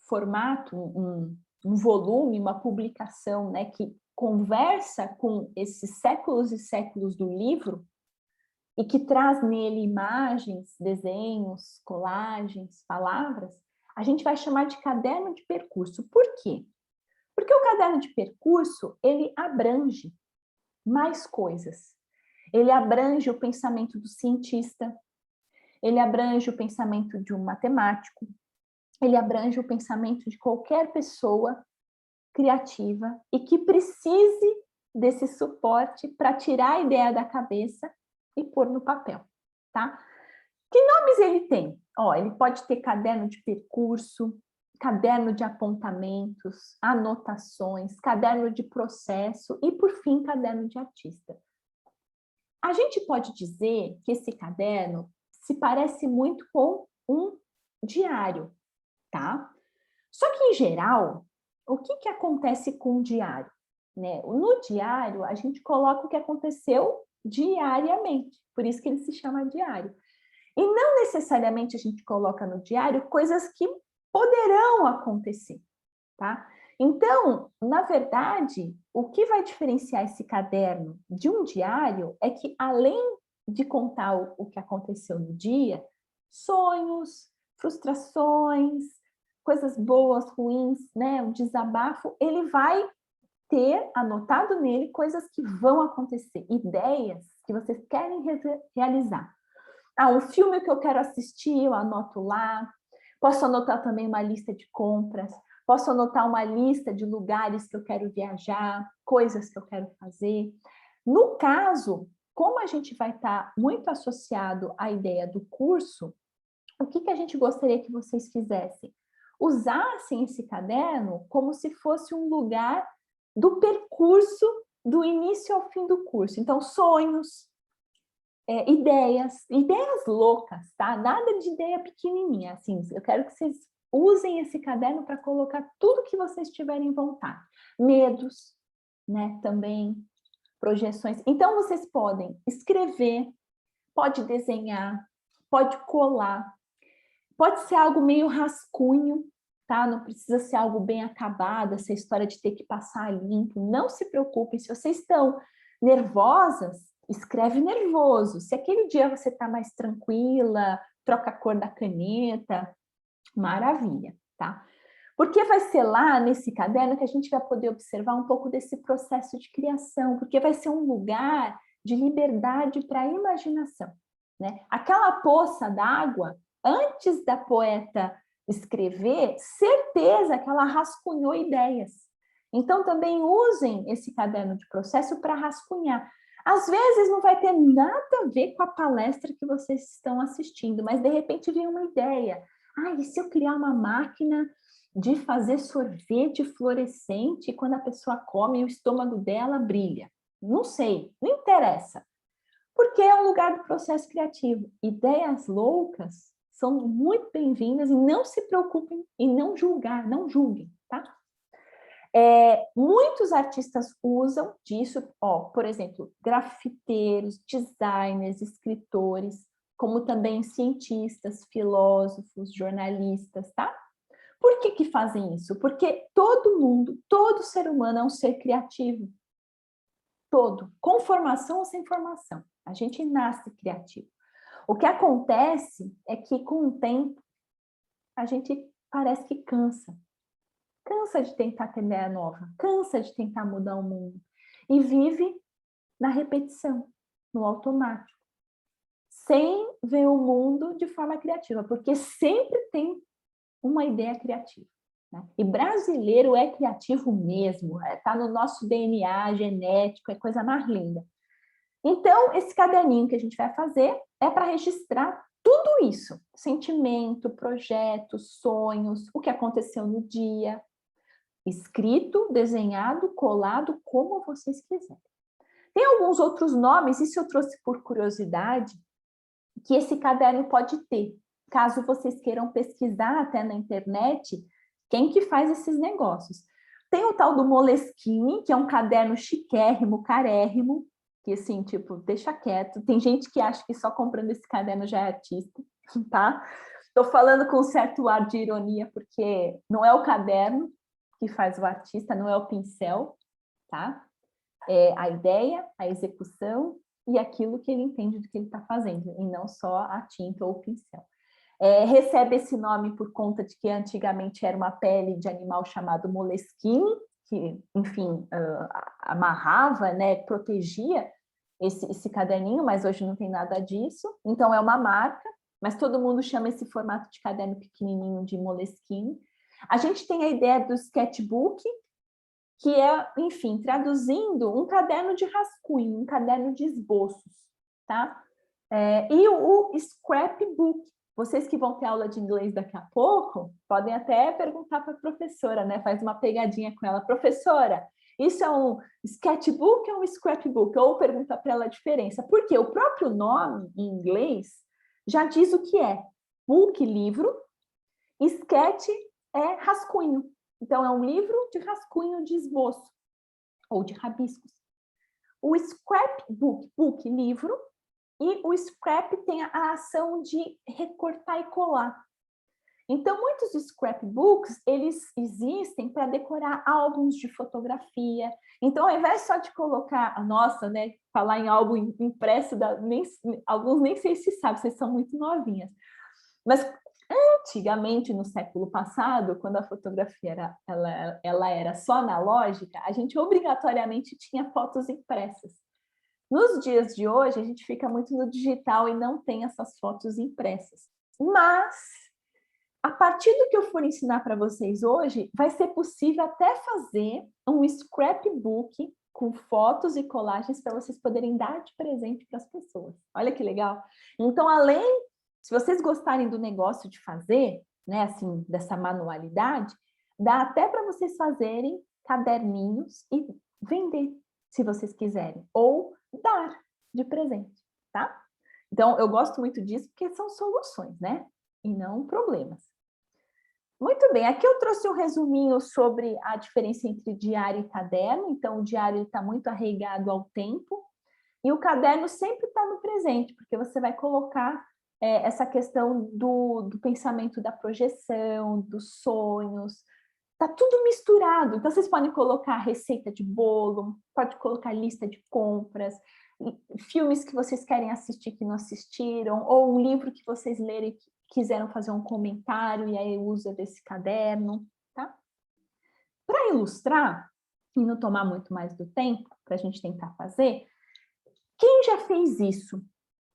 formato, um volume, uma publicação, né, que conversa com esses séculos e séculos do livro e que traz nele imagens, desenhos, colagens, palavras, a gente vai chamar de caderno de percurso. Por quê? Porque o caderno de percurso, ele abrange mais coisas. Ele abrange o pensamento do cientista, ele abrange o pensamento de um matemático, ele abrange o pensamento de qualquer pessoa criativa e que precise desse suporte para tirar a ideia da cabeça e pôr no papel, tá? Que nomes ele tem? Ele pode ter caderno de percurso, caderno de apontamentos, anotações, caderno de processo e, por fim, caderno de artista. A gente pode dizer que esse caderno se parece muito com um diário, tá? Só que, em geral, o que acontece com o diário? Né? No diário, a gente coloca o que aconteceu diariamente, por isso que ele se chama diário. E não necessariamente a gente coloca no diário coisas que poderão acontecer, tá? Então, na verdade, o que vai diferenciar esse caderno de um diário é que, além de contar o que aconteceu no dia, sonhos, frustrações, coisas boas, ruins, né, um desabafo, ele vai ter anotado nele coisas que vão acontecer, ideias que vocês querem realizar. Um filme que eu quero assistir, eu anoto lá. Posso anotar também uma lista de compras, posso anotar uma lista de lugares que eu quero viajar, coisas que eu quero fazer. No caso, como a gente vai estar muito associado à ideia do curso, o que a gente gostaria que vocês fizessem? Usassem esse caderno como se fosse um lugar do percurso do início ao fim do curso. Então, sonhos, ideias loucas, tá? Nada de ideia pequenininha, assim. Eu quero que vocês usem esse caderno para colocar tudo que vocês tiverem vontade. Medos, né? Também projeções. Então, vocês podem escrever, pode desenhar, pode colar, pode ser algo meio rascunho, tá? Não precisa ser algo bem acabado, essa história de ter que passar limpo. Não se preocupem, se vocês estão nervosas, escreve nervoso. Se aquele dia você está mais tranquila, troca a cor da caneta, maravilha, tá? Porque vai ser lá nesse caderno que a gente vai poder observar um pouco desse processo de criação, porque vai ser um lugar de liberdade para a imaginação, né? Aquela poça d'água, antes da poeta escrever, certeza que ela rascunhou ideias. Então, também usem esse caderno de processo para rascunhar. Às vezes não vai ter nada a ver com a palestra que vocês estão assistindo, mas de repente vem uma ideia. E se eu criar uma máquina de fazer sorvete fluorescente e quando a pessoa come, o estômago dela brilha? Não sei, não interessa. Porque é um lugar do processo criativo. Ideias loucas são muito bem-vindas e não se preocupem em não julgar, não julguem, tá? Muitos artistas usam disso, por exemplo, grafiteiros, designers, escritores, como também cientistas, filósofos, jornalistas, tá? Por que fazem isso? Porque todo mundo, todo ser humano é um ser criativo. Todo, com formação ou sem formação. A gente nasce criativo. O que acontece é que, com o tempo, a gente parece que cansa. Cansa de tentar ter ideia nova, cansa de tentar mudar o mundo. E vive na repetição, no automático. Sem ver o mundo de forma criativa, porque sempre tem uma ideia criativa. Né? E brasileiro é criativo mesmo, está no nosso DNA genético, é coisa mais linda. Então, esse caderninho que a gente vai fazer é para registrar tudo isso, sentimento, projetos, sonhos, o que aconteceu no dia, escrito, desenhado, colado, como vocês quiserem. Tem alguns outros nomes, isso eu trouxe por curiosidade, que esse caderno pode ter, caso vocês queiram pesquisar até na internet, quem que faz esses negócios. Tem o tal do Moleskine, que é um caderno chiquérrimo, carérrimo, que assim, tipo, deixa quieto. Tem gente que acha que só comprando esse caderno já é artista, tá? Estou falando com um certo ar de ironia, porque não é o caderno que faz o artista, não é o pincel, tá? É a ideia, a execução e aquilo que ele entende do que ele está fazendo, e não só a tinta ou o pincel. Recebe esse nome por conta de que antigamente era uma pele de animal chamado Moleskine, que, enfim, amarrava, né, protegia esse caderninho, mas hoje não tem nada disso. Então, é uma marca, mas todo mundo chama esse formato de caderno pequenininho de Moleskine. A gente tem a ideia do sketchbook, que é, enfim, traduzindo, um caderno de rascunho, um caderno de esboços, tá? E o scrapbook. Vocês que vão ter aula de inglês daqui a pouco, podem até perguntar para a professora, né? Faz uma pegadinha com ela. Professora, isso é um sketchbook ou um scrapbook? Ou pergunta para ela a diferença. Porque o próprio nome, em inglês, já diz o que é. Book, livro, sketch é rascunho. Então, é um livro de rascunho de esboço, ou de rabiscos. O scrapbook, book, livro, e o scrap tem a ação de recortar e colar. Então, muitos scrapbooks, eles existem para decorar álbuns de fotografia. Então, ao invés só de colocar, nossa, né, falar em álbum impresso, alguns nem sei se sabem, vocês são muito novinhas. Mas, antigamente, no século passado, quando a fotografia ela era só analógica, a gente obrigatoriamente tinha fotos impressas. Nos dias de hoje, a gente fica muito no digital e não tem essas fotos impressas. Mas, a partir do que eu for ensinar para vocês hoje, vai ser possível até fazer um scrapbook com fotos e colagens para vocês poderem dar de presente para as pessoas. Olha que legal! Então, se vocês gostarem do negócio de fazer, né, assim, dessa manualidade, dá até para vocês fazerem caderninhos e vender, se vocês quiserem, ou dar de presente, tá? Então, eu gosto muito disso porque são soluções, né? E não problemas. Muito bem, aqui eu trouxe um resuminho sobre a diferença entre diário e caderno. Então, o diário está muito arraigado ao tempo e o caderno sempre está no presente, porque você vai colocar essa questão do pensamento da projeção, dos sonhos, tá tudo misturado. Então, vocês podem colocar receita de bolo, pode colocar lista de compras, filmes que vocês querem assistir que não assistiram, ou um livro que vocês leram e quiseram fazer um comentário e aí usa desse caderno, tá? Para ilustrar, e não tomar muito mais do tempo, para a gente tentar fazer, quem já fez isso?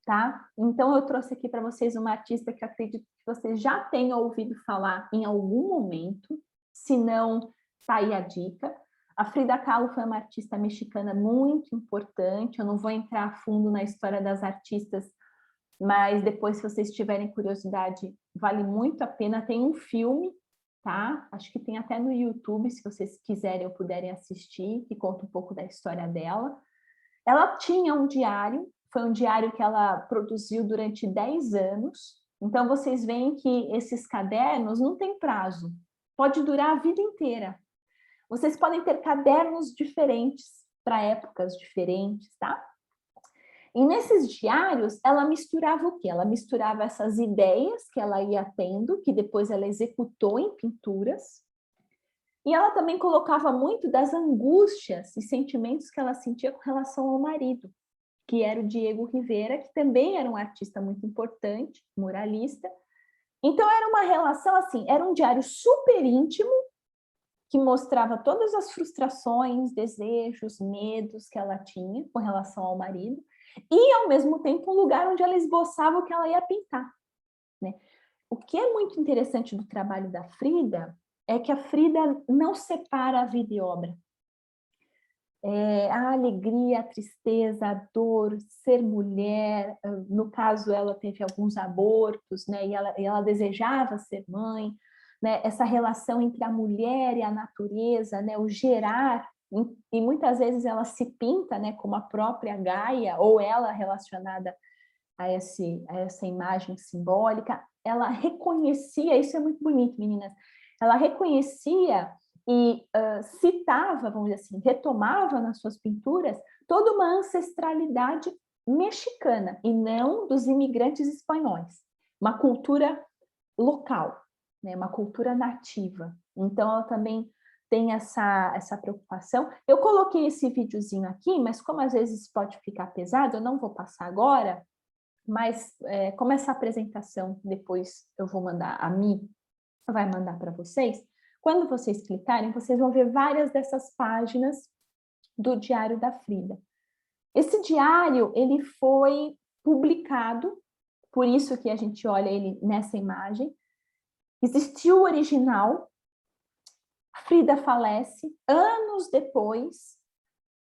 Tá? Então, eu trouxe aqui para vocês uma artista que eu acredito que vocês já tenham ouvido falar em algum momento, se não, tá aí a dica. A Frida Kahlo foi uma artista mexicana muito importante, eu não vou entrar a fundo na história das artistas, mas depois, se vocês tiverem curiosidade, vale muito a pena. Tem um filme, tá? Acho que tem até no YouTube, se vocês quiserem ou puderem assistir, que conta um pouco da história dela. Ela tinha um diário foi um diário que ela produziu durante 10 anos. Então, vocês veem que esses cadernos não têm prazo. Pode durar a vida inteira. Vocês podem ter cadernos diferentes para épocas diferentes, tá? E nesses diários, ela misturava o quê? Ela misturava essas ideias que ela ia tendo, que depois ela executou em pinturas, e ela também colocava muito das angústias e sentimentos que ela sentia com relação ao marido, que era o Diego Rivera, que também era um artista muito importante, muralista. Então era uma relação assim, era um diário super íntimo, que mostrava todas as frustrações, desejos, medos que ela tinha com relação ao marido, e ao mesmo tempo um lugar onde ela esboçava o que ela ia pintar, né? O que é muito interessante do trabalho da Frida é que a Frida não separa a vida e obra. A alegria, a tristeza, a dor, ser mulher, no caso ela teve alguns abortos, né? E ela desejava ser mãe, né? Essa relação entre a mulher e a natureza, né? O gerar, e muitas vezes ela se pinta, né? Como a própria Gaia, ou ela relacionada a essa imagem simbólica. Ela reconhecia, isso é muito bonito, meninas, ela reconhecia e citava, vamos dizer assim, retomava nas suas pinturas toda uma ancestralidade mexicana e não dos imigrantes espanhóis, uma cultura local, né, uma cultura nativa. Então ela também tem essa preocupação. Eu coloquei esse videozinho aqui, mas como às vezes pode ficar pesado, eu não vou passar agora, mas como essa apresentação depois eu vou mandar, a Mi vai mandar para vocês, quando vocês clicarem, vocês vão ver várias dessas páginas do Diário da Frida. Esse diário, ele foi publicado, por isso que a gente olha ele nessa imagem. Existiu o original, Frida falece, anos depois,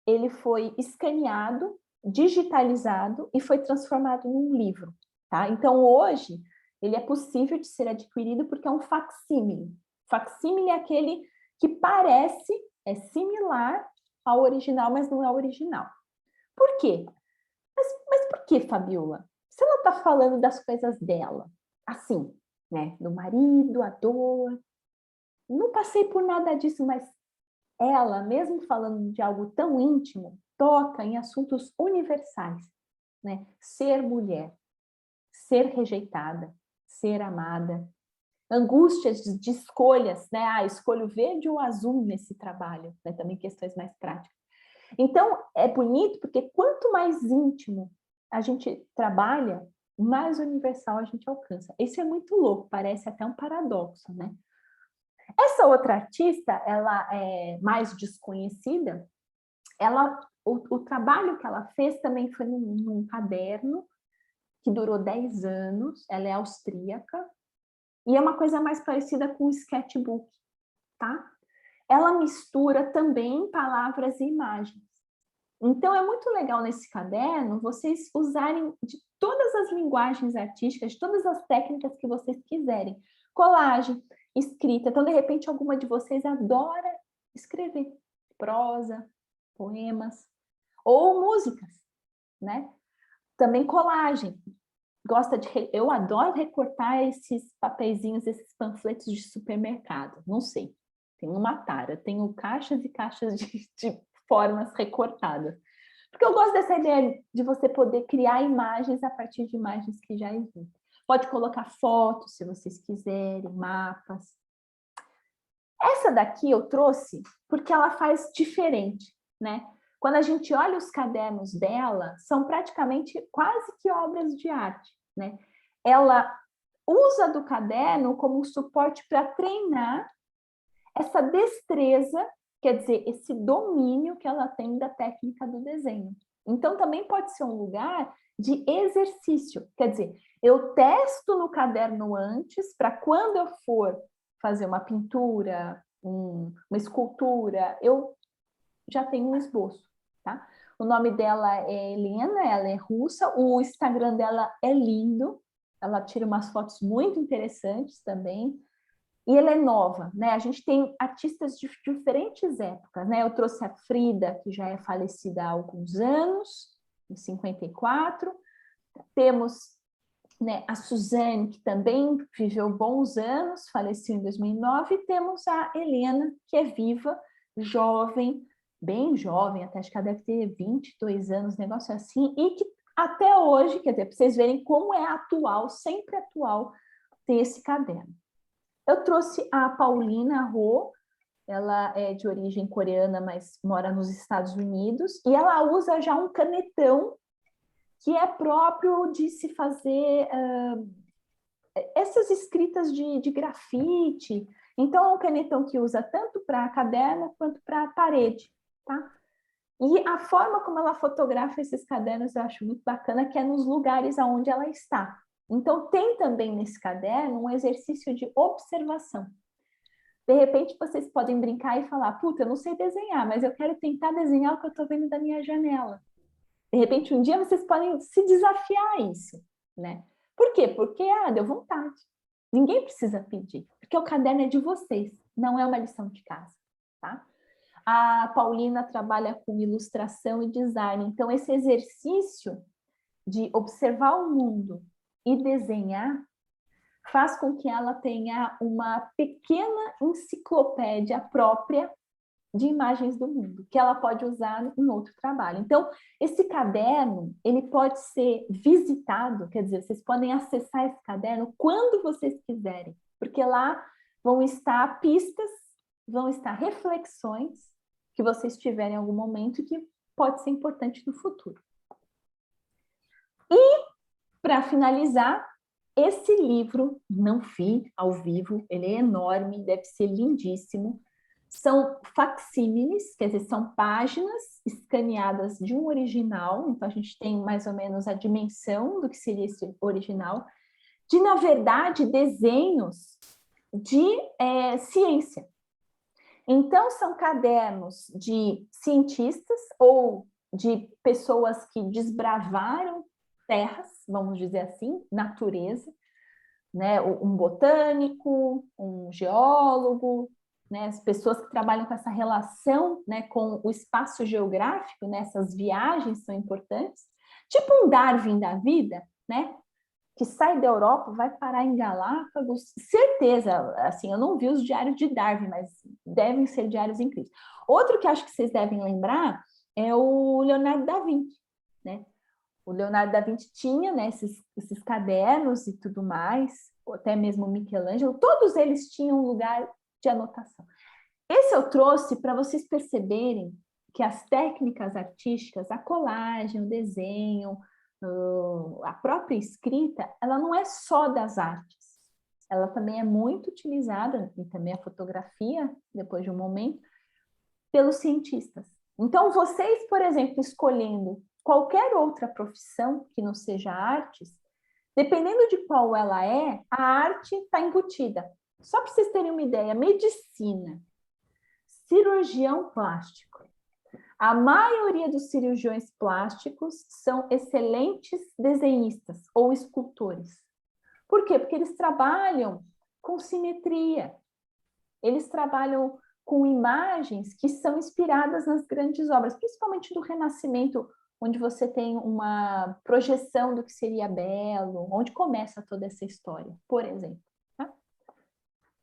ele foi escaneado, digitalizado e foi transformado num livro, tá? Então, hoje, ele é possível de ser adquirido porque é um facsímile. Facsímile é aquele que parece, é similar ao original, mas não é original. Por quê? Mas por que, Fabiola? Se ela está falando das coisas dela, assim, né? Do marido, a dor. Não passei por nada disso, mas ela, mesmo falando de algo tão íntimo, toca em assuntos universais, né? Ser mulher, ser rejeitada, ser amada, angústias de escolhas, né? Escolho verde ou azul nesse trabalho, né? Também questões mais práticas. Então, é bonito porque quanto mais íntimo a gente trabalha, mais universal a gente alcança. Isso é muito louco, parece até um paradoxo, né? Essa outra artista, ela é mais desconhecida, o trabalho que ela fez também foi num caderno que durou 10 anos, ela é austríaca, e é uma coisa mais parecida com o sketchbook, tá? Ela mistura também palavras e imagens. Então, é muito legal nesse caderno vocês usarem de todas as linguagens artísticas, de todas as técnicas que vocês quiserem. Colagem, escrita. Então, de repente, alguma de vocês adora escrever prosa, poemas ou músicas, né? Também colagem. Eu adoro recortar esses papeizinhos, esses panfletos de supermercado. Não sei, tenho uma tara, tenho caixas e caixas de formas recortadas. Porque eu gosto dessa ideia de você poder criar imagens a partir de imagens que já existem. Pode colocar fotos, se vocês quiserem, mapas. Essa daqui eu trouxe porque ela faz diferente, né? Quando a gente olha os cadernos dela, são praticamente quase que obras de arte, né? Ela usa do caderno como um suporte para treinar essa destreza, quer dizer, esse domínio que ela tem da técnica do desenho. Então, também pode ser um lugar de exercício, quer dizer, eu testo no caderno antes, para quando eu for fazer uma pintura, uma escultura, eu já tenho um esboço, tá? O nome dela é Helena, ela é russa, o Instagram dela é lindo, ela tira umas fotos muito interessantes também, e ela é nova, né? A gente tem artistas de diferentes épocas, né? Eu trouxe a Frida, que já é falecida há alguns anos, em 54. Temos, né, a Suzane, que também viveu bons anos, faleceu em 2009, e temos a Helena, que é viva, jovem, bem jovem, até acho que ela deve ter 22 anos, negócio assim, e que até hoje, quer dizer, para vocês verem como é atual, sempre atual, ter esse caderno. Eu trouxe a Paulina Ho, ela é de origem coreana, mas mora nos Estados Unidos, e ela usa já um canetão que é próprio de se fazer essas escritas de grafite. Então, é um canetão que usa tanto para caderno quanto para parede, tá? E a forma como ela fotografa esses cadernos eu acho muito bacana, que é nos lugares onde ela está. Então, tem também nesse caderno um exercício de observação. De repente, vocês podem brincar e falar, puta, eu não sei desenhar, mas eu quero tentar desenhar o que eu estou vendo da minha janela. De repente, um dia vocês podem se desafiar a isso, né? Por quê? Porque, deu vontade. Ninguém precisa pedir, porque o caderno é de vocês, não é uma lição de casa, tá? A Paulina trabalha com ilustração e design, então esse exercício de observar o mundo e desenhar faz com que ela tenha uma pequena enciclopédia própria de imagens do mundo, que ela pode usar em outro trabalho. Então, esse caderno, ele pode ser visitado, quer dizer, vocês podem acessar esse caderno quando vocês quiserem, porque lá vão estar pistas, vão estar reflexões que vocês tiverem em algum momento que pode ser importante no futuro. E, para finalizar, esse livro, não vi ao vivo, ele é enorme, deve ser lindíssimo. São facsímiles, quer dizer, são páginas escaneadas de um original, então a gente tem mais ou menos a dimensão do que seria esse original, de, na verdade, desenhos de ciência. Então, são cadernos de cientistas ou de pessoas que desbravaram terras, vamos dizer assim, natureza, né? Um botânico, um geólogo, né? As pessoas que trabalham com essa relação, né, com o espaço geográfico, né? Essas viagens são importantes. Tipo um Darwin da vida, né? Que sai da Europa, vai parar em Galápagos, certeza, assim, eu não vi os diários de Darwin, mas devem ser diários incríveis. Outro que acho que vocês devem lembrar é o Leonardo da Vinci, né? O Leonardo da Vinci tinha, né, esses cadernos e tudo mais, até mesmo o Michelangelo, todos eles tinham um lugar de anotação. Esse eu trouxe para vocês perceberem que as técnicas artísticas, a colagem, o desenho, a própria escrita, ela não é só das artes, ela também é muito utilizada, e também a fotografia, depois de um momento, pelos cientistas. Então, vocês, por exemplo, escolhendo qualquer outra profissão que não seja artes, dependendo de qual ela é, a arte está embutida. Só para vocês terem uma ideia, medicina, cirurgião plástico. A maioria dos cirurgiões plásticos são excelentes desenhistas ou escultores. Por quê? Porque eles trabalham com simetria. Eles trabalham com imagens que são inspiradas nas grandes obras, principalmente do Renascimento, onde você tem uma projeção do que seria belo, onde começa toda essa história, por exemplo. Tá?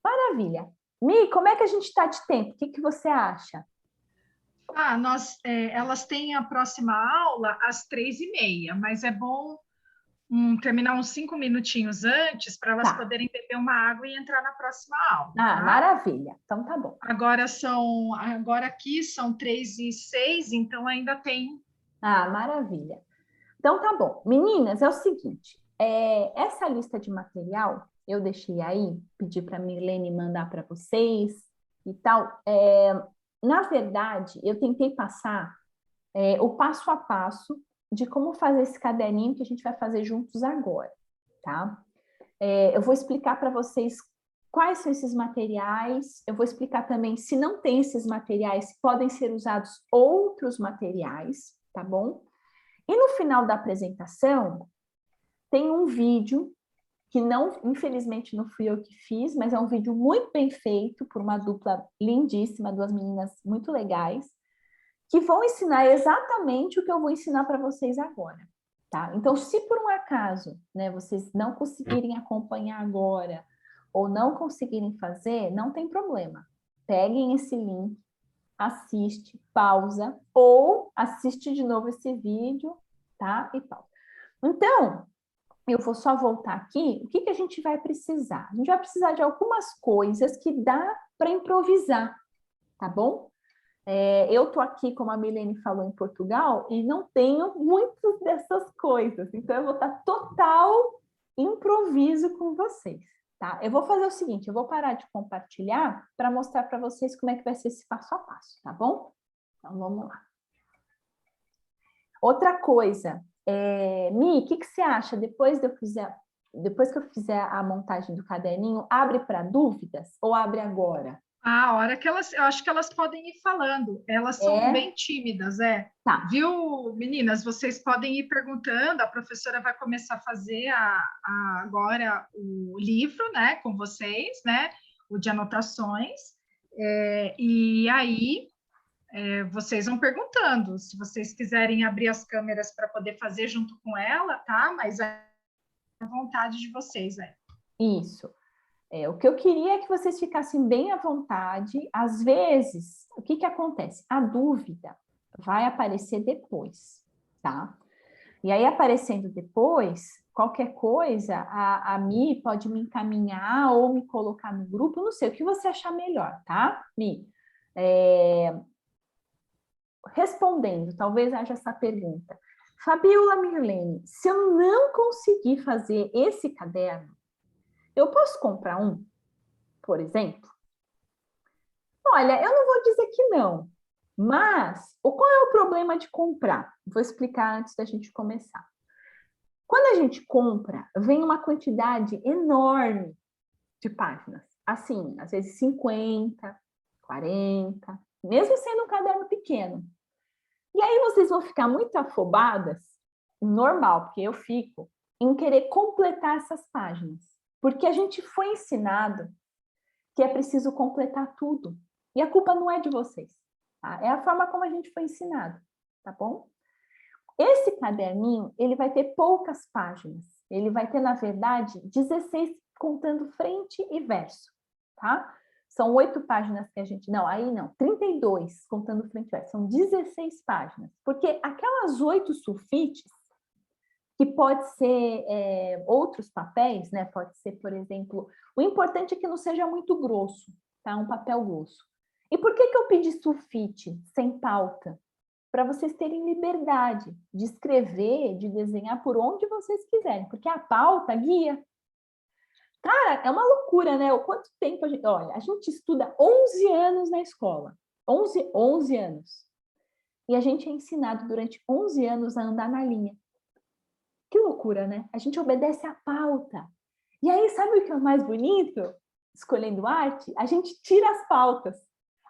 Maravilha. Mi, como é que a gente está de tempo? O que você acha? Elas têm a próxima aula às 3h30, mas é bom terminar uns 5 minutinhos antes para elas poderem beber uma água e entrar na próxima aula. Tá? Maravilha. Então tá bom. Agora aqui são 3h06, então ainda tem. Maravilha. Então tá bom. Meninas, é o seguinte, essa lista de material eu deixei aí, pedi para a Milene mandar para vocês e tal. Na verdade, eu tentei passar o passo a passo de como fazer esse caderninho que a gente vai fazer juntos agora, tá? Eu vou explicar para vocês quais são esses materiais, eu vou explicar também se não tem esses materiais, podem ser usados outros materiais, tá bom? E no final da apresentação, tem um vídeo que infelizmente não fui eu que fiz, mas é um vídeo muito bem feito por uma dupla lindíssima, duas meninas muito legais, que vão ensinar exatamente o que eu vou ensinar para vocês agora, tá? Então, se por um acaso, né, vocês não conseguirem acompanhar agora ou não conseguirem fazer, não tem problema. Peguem esse link, assiste, pausa ou assiste de novo esse vídeo, tá? E pausa. Então, eu vou só voltar aqui. O que que a gente vai precisar? A gente vai precisar de algumas coisas que dá para improvisar, tá bom? Eu tô aqui, como a Milene falou, em Portugal e não tenho muitas dessas coisas. Então, eu vou estar total improviso com vocês, tá? Eu vou fazer o seguinte, eu vou parar de compartilhar para mostrar para vocês como é que vai ser esse passo a passo, tá bom? Então, vamos lá. Outra coisa, Mi, o que que você acha? Depois que eu fizer a montagem do caderninho, abre para dúvidas ou abre agora? A hora que eu acho que elas podem ir falando. Elas são bem tímidas, Tá. Viu, meninas? Vocês podem ir perguntando. A professora vai começar a fazer agora o livro, né, com vocês, né, o de anotações. E aí vocês vão perguntando. Se vocês quiserem abrir as câmeras para poder fazer junto com ela, tá? Mas é a vontade de vocês, Isso. O que eu queria é que vocês ficassem bem à vontade. Às vezes, o que que acontece? A dúvida vai aparecer depois, tá? E aí, aparecendo depois, qualquer coisa, a Mi pode me encaminhar ou me colocar no grupo, não sei, o que você achar melhor, tá, Mi? Respondendo, talvez haja essa pergunta. Fabiola, Mirlene, se eu não conseguir fazer esse caderno, eu posso comprar um, por exemplo? Olha, eu não vou dizer que não, mas qual é o problema de comprar? Vou explicar antes da gente começar. Quando a gente compra, vem uma quantidade enorme de páginas. Assim, às vezes 50, 40, mesmo sendo um caderno pequeno. E aí vocês vão ficar muito afobadas, normal, porque eu fico, em querer completar essas páginas. Porque a gente foi ensinado que é preciso completar tudo. E a culpa não é de vocês, tá? É a forma como a gente foi ensinado, tá bom? Esse caderninho, ele vai ter poucas páginas. Ele vai ter, na verdade, 16 contando frente e verso, tá? São 8 páginas que a gente... Não, aí não. 32 contando frente e verso. São 16 páginas. Porque aquelas 8 sulfites, que pode ser outros papéis, né? Pode ser, por exemplo... O importante é que não seja muito grosso, tá? Um papel grosso. E por que eu pedi sulfite sem pauta? Para vocês terem liberdade de escrever, de desenhar por onde vocês quiserem, porque a pauta guia. Cara, é uma loucura, né? O quanto tempo a gente... Olha, a gente estuda 11 anos na escola. 11 anos. E a gente é ensinado durante 11 anos a andar na linha. Que loucura, né? A gente obedece à pauta. E aí, sabe o que é o mais bonito? Escolhendo arte, a gente tira as pautas.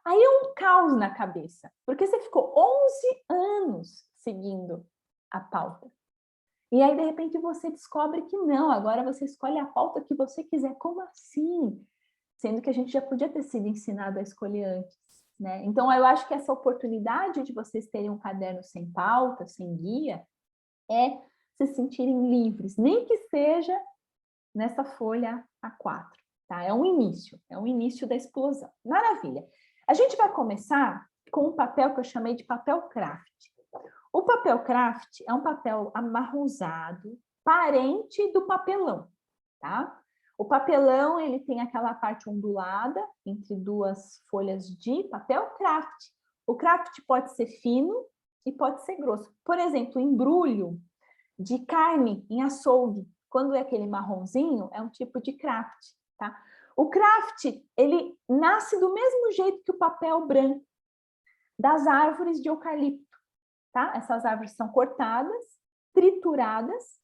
Aí é um caos na cabeça, porque você ficou 11 anos seguindo a pauta. E aí, de repente, você descobre que não, agora você escolhe a pauta que você quiser. Como assim? Sendo que a gente já podia ter sido ensinado a escolher antes, né? Então, eu acho que essa oportunidade de vocês terem um caderno sem pauta, sem guia, é se sentirem livres, nem que seja nessa folha A4, tá? É um início da explosão. Maravilha! A gente vai começar com um papel que eu chamei de papel craft. O papel craft é um papel amarronzado, parente do papelão, tá? O papelão, ele tem aquela parte ondulada entre duas folhas de papel craft. O craft pode ser fino e pode ser grosso. Por exemplo, embrulho de carne em açougue, quando é aquele marronzinho, é um tipo de craft, tá? O craft, ele nasce do mesmo jeito que o papel branco, das árvores de eucalipto, tá? Essas árvores são cortadas, trituradas,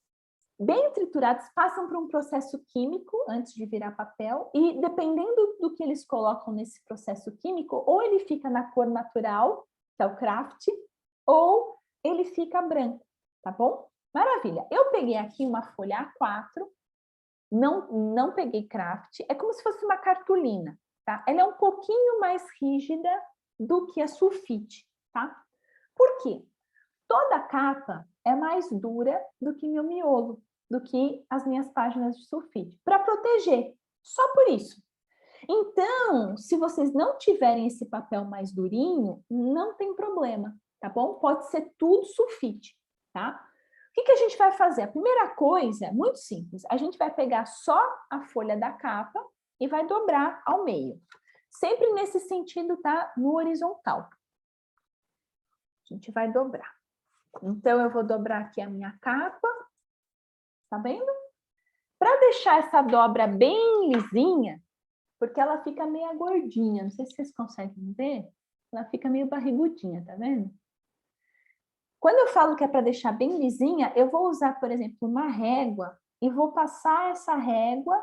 bem trituradas, passam por um processo químico antes de virar papel, e dependendo do que eles colocam nesse processo químico, ou ele fica na cor natural, que é o craft, ou ele fica branco, tá bom? Maravilha! Eu peguei aqui uma folha A4, não peguei craft, é como se fosse uma cartolina, tá? Ela é um pouquinho mais rígida do que a sulfite, tá? Por quê? Toda a capa é mais dura do que meu miolo, do que as minhas páginas de sulfite, para proteger, só por isso. Então, se vocês não tiverem esse papel mais durinho, não tem problema, tá bom? Pode ser tudo sulfite, tá? O que a gente vai fazer? A primeira coisa, muito simples, a gente vai pegar só a folha da capa e vai dobrar ao meio. Sempre nesse sentido, tá? No horizontal. A gente vai dobrar. Então, eu vou dobrar aqui a minha capa, tá vendo? Para deixar essa dobra bem lisinha, porque ela fica meio gordinha, não sei se vocês conseguem ver, ela fica meio barrigudinha, tá vendo? Quando eu falo que é para deixar bem lisinha, eu vou usar, por exemplo, uma régua e vou passar essa régua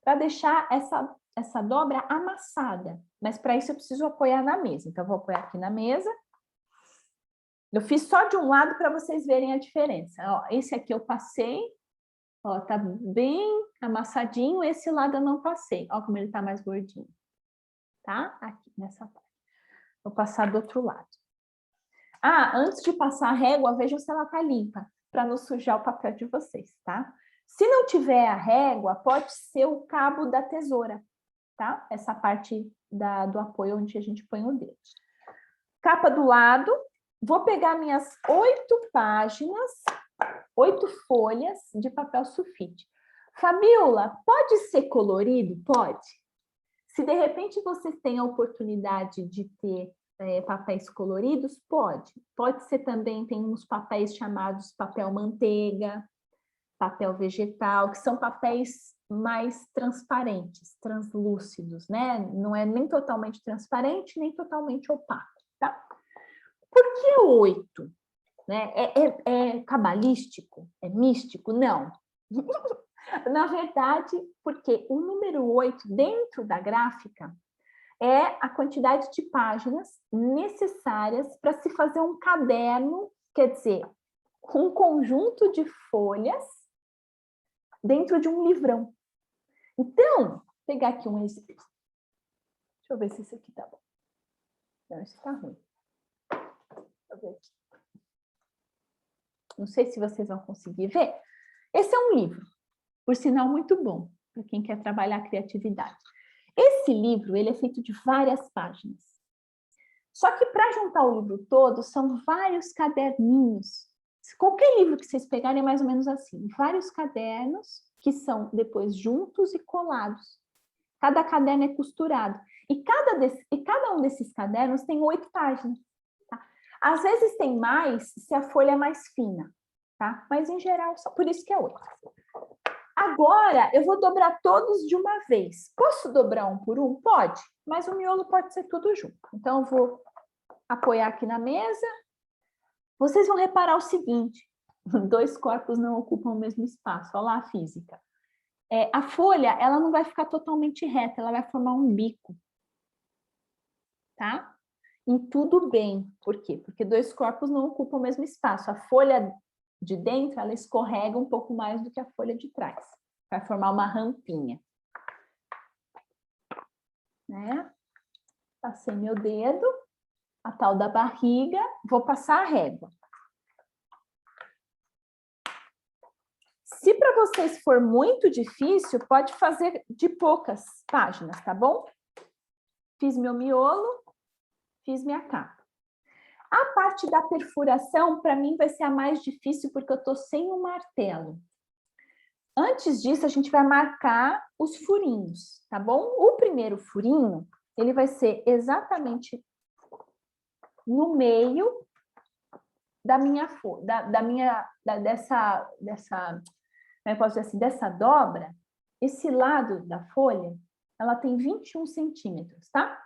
para deixar essa dobra amassada. Mas para isso eu preciso apoiar na mesa. Então, eu vou apoiar aqui na mesa. Eu fiz só de um lado para vocês verem a diferença. Ó, esse aqui eu passei, ó, tá bem amassadinho. Esse lado eu não passei. Ó como ele tá mais gordinho. Tá? Aqui, nessa parte. Vou passar do outro lado. Ah, antes de passar a régua, vejam se ela tá limpa, para não sujar o papel de vocês, tá? Se não tiver a régua, pode ser o cabo da tesoura, tá? Essa parte do apoio onde a gente põe o dedo. Capa do lado. Vou pegar minhas 8 páginas, 8 folhas de papel sulfite. Fabiola, pode ser colorido? Pode. Se de repente vocês têm a oportunidade de ter papéis coloridos, pode. Pode ser também, tem uns papéis chamados papel manteiga, papel vegetal, que são papéis mais transparentes, translúcidos, né? Não é nem totalmente transparente, nem totalmente opaco, tá? Por que 8? Né? É cabalístico? É místico? Não. Na verdade, porque o número 8 dentro da gráfica é a quantidade de páginas necessárias para se fazer um caderno, quer dizer, um conjunto de folhas dentro de um livrão. Então, vou pegar aqui um exemplo. Deixa eu ver se isso aqui tá bom. Não, isso tá ruim. Não sei se vocês vão conseguir ver. Esse é um livro, por sinal muito bom, para quem quer trabalhar a criatividade. Esse livro, ele é feito de várias páginas. Só que para juntar o livro todo, são vários caderninhos. Qualquer livro que vocês pegarem é mais ou menos assim. Vários cadernos que são depois juntos e colados. Cada caderno é costurado. E cada um desses cadernos tem 8 páginas. Às vezes tem mais se a folha é mais fina, tá? Mas em geral, só por isso que é 8. Agora, eu vou dobrar todos de uma vez. Posso dobrar um por um? Pode, mas o miolo pode ser tudo junto. Então, eu vou apoiar aqui na mesa. Vocês vão reparar o seguinte, 2 corpos não ocupam o mesmo espaço. Olha lá a física. A folha, ela não vai ficar totalmente reta, ela vai formar um bico. Tá? E tudo bem. Por quê? Porque 2 corpos não ocupam o mesmo espaço. A folha de dentro, ela escorrega um pouco mais do que a folha de trás. Vai formar uma rampinha. Né? Passei meu dedo, a tal da barriga, vou passar a régua. Se para vocês for muito difícil, pode fazer de poucas páginas, tá bom? Fiz meu miolo, fiz minha capa. A parte da perfuração, para mim, vai ser a mais difícil, porque eu estou sem um martelo. Antes disso, a gente vai marcar os furinhos, tá bom? O primeiro furinho, ele vai ser exatamente no meio da minha como eu posso dizer assim, dessa dobra. Esse lado da folha, ela tem 21 centímetros, tá?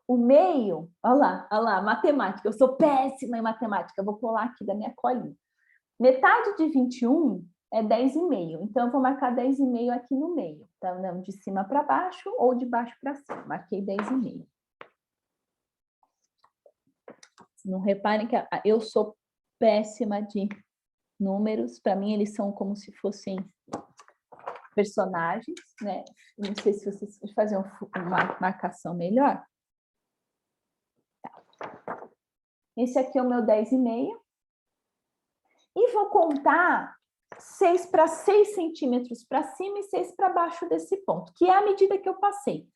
O meio, olha lá, matemática. Eu sou péssima em matemática, eu vou colar aqui da minha colinha. Metade de 21 é 10,5. Então, eu vou marcar 10,5 aqui no meio. Então, não de cima para baixo ou de baixo para cima. Marquei 10,5. Não reparem que eu sou péssima de números. Para mim, eles são como se fossem personagens, né? Não sei se vocês fazem uma marcação melhor. Esse aqui é o meu 10,5. E vou contar 6 para 6 centímetros para cima e 6 para baixo desse ponto, que é a medida que eu passei.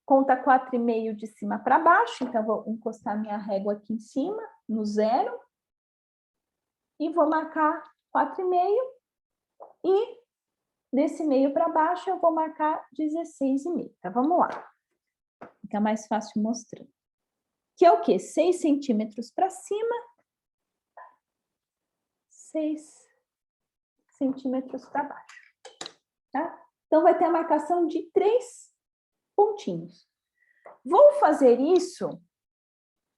Conta 4,5 de cima para baixo, então vou encostar minha régua aqui em cima, no 0. E vou marcar 4,5. E desse meio para baixo eu vou marcar 16,5. Então, vamos lá. Fica mais fácil mostrando. Que é o quê? 6 centímetros para cima, 6 centímetros para baixo. Tá? Então, vai ter a marcação de 3 pontinhos. Vou fazer isso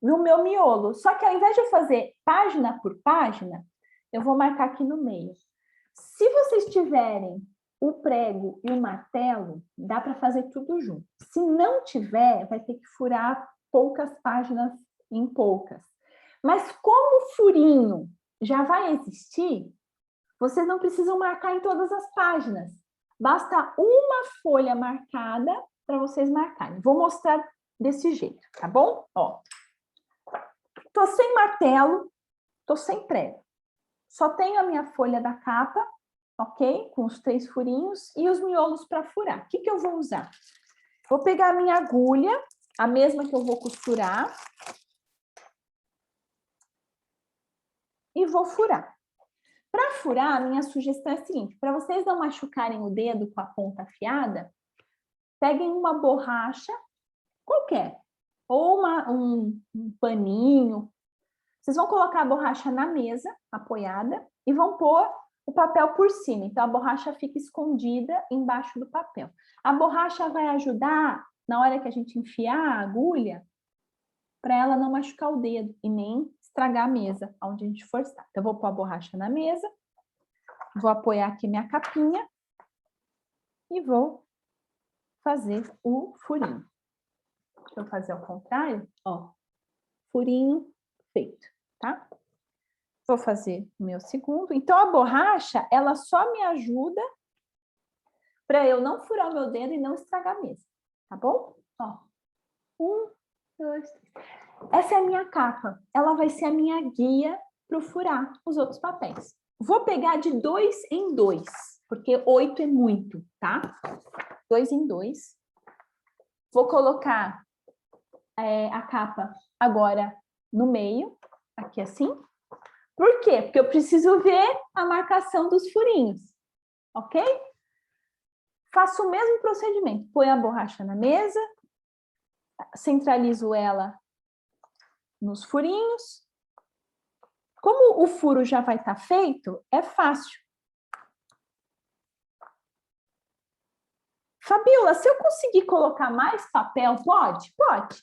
no meu miolo. Só que ao invés de eu fazer página por página, eu vou marcar aqui no meio. Se vocês tiverem o prego e o martelo, dá para fazer tudo junto. Se não tiver, vai ter que furar poucas páginas em poucas. Mas como o furinho já vai existir, vocês não precisam marcar em todas as páginas. Basta uma folha marcada para vocês marcarem. Vou mostrar desse jeito, tá bom? Ó, tô sem martelo, tô sem prego. Só tenho a minha folha da capa, ok? Com os 3 furinhos e os miolos para furar. O que que eu vou usar? Vou pegar a minha agulha, a mesma que eu vou costurar, e vou furar. Para furar, a minha sugestão é a seguinte: para vocês não machucarem o dedo com a ponta afiada, peguem uma borracha qualquer, ou um paninho. Vocês vão colocar a borracha na mesa, apoiada, e vão pôr o papel por cima. Então, a borracha fica escondida embaixo do papel. A borracha vai ajudar, na hora que a gente enfiar a agulha, para ela não machucar o dedo e nem estragar a mesa, onde a gente forçar. Então, eu vou pôr a borracha na mesa, vou apoiar aqui minha capinha e vou fazer o furinho. Deixa eu fazer ao contrário, ó. Furinho feito, tá? Vou fazer o meu segundo. Então, a borracha, ela só me ajuda para eu não furar o meu dedo e não estragar a mesa, tá bom? Ó, 1, 2, 3. Essa é a minha capa. Ela vai ser a minha guia para furar os outros papéis. Vou pegar de 2 em 2, porque 8 é muito, tá? 2 em 2. Vou colocar a capa agora no meio, aqui assim. Por quê? Porque eu preciso ver a marcação dos furinhos, ok? Faço o mesmo procedimento. Põe a borracha na mesa, centralizo ela nos furinhos. Como o furo já vai estar feito, é fácil. Fabiola, se eu conseguir colocar mais papel, pode? Pode.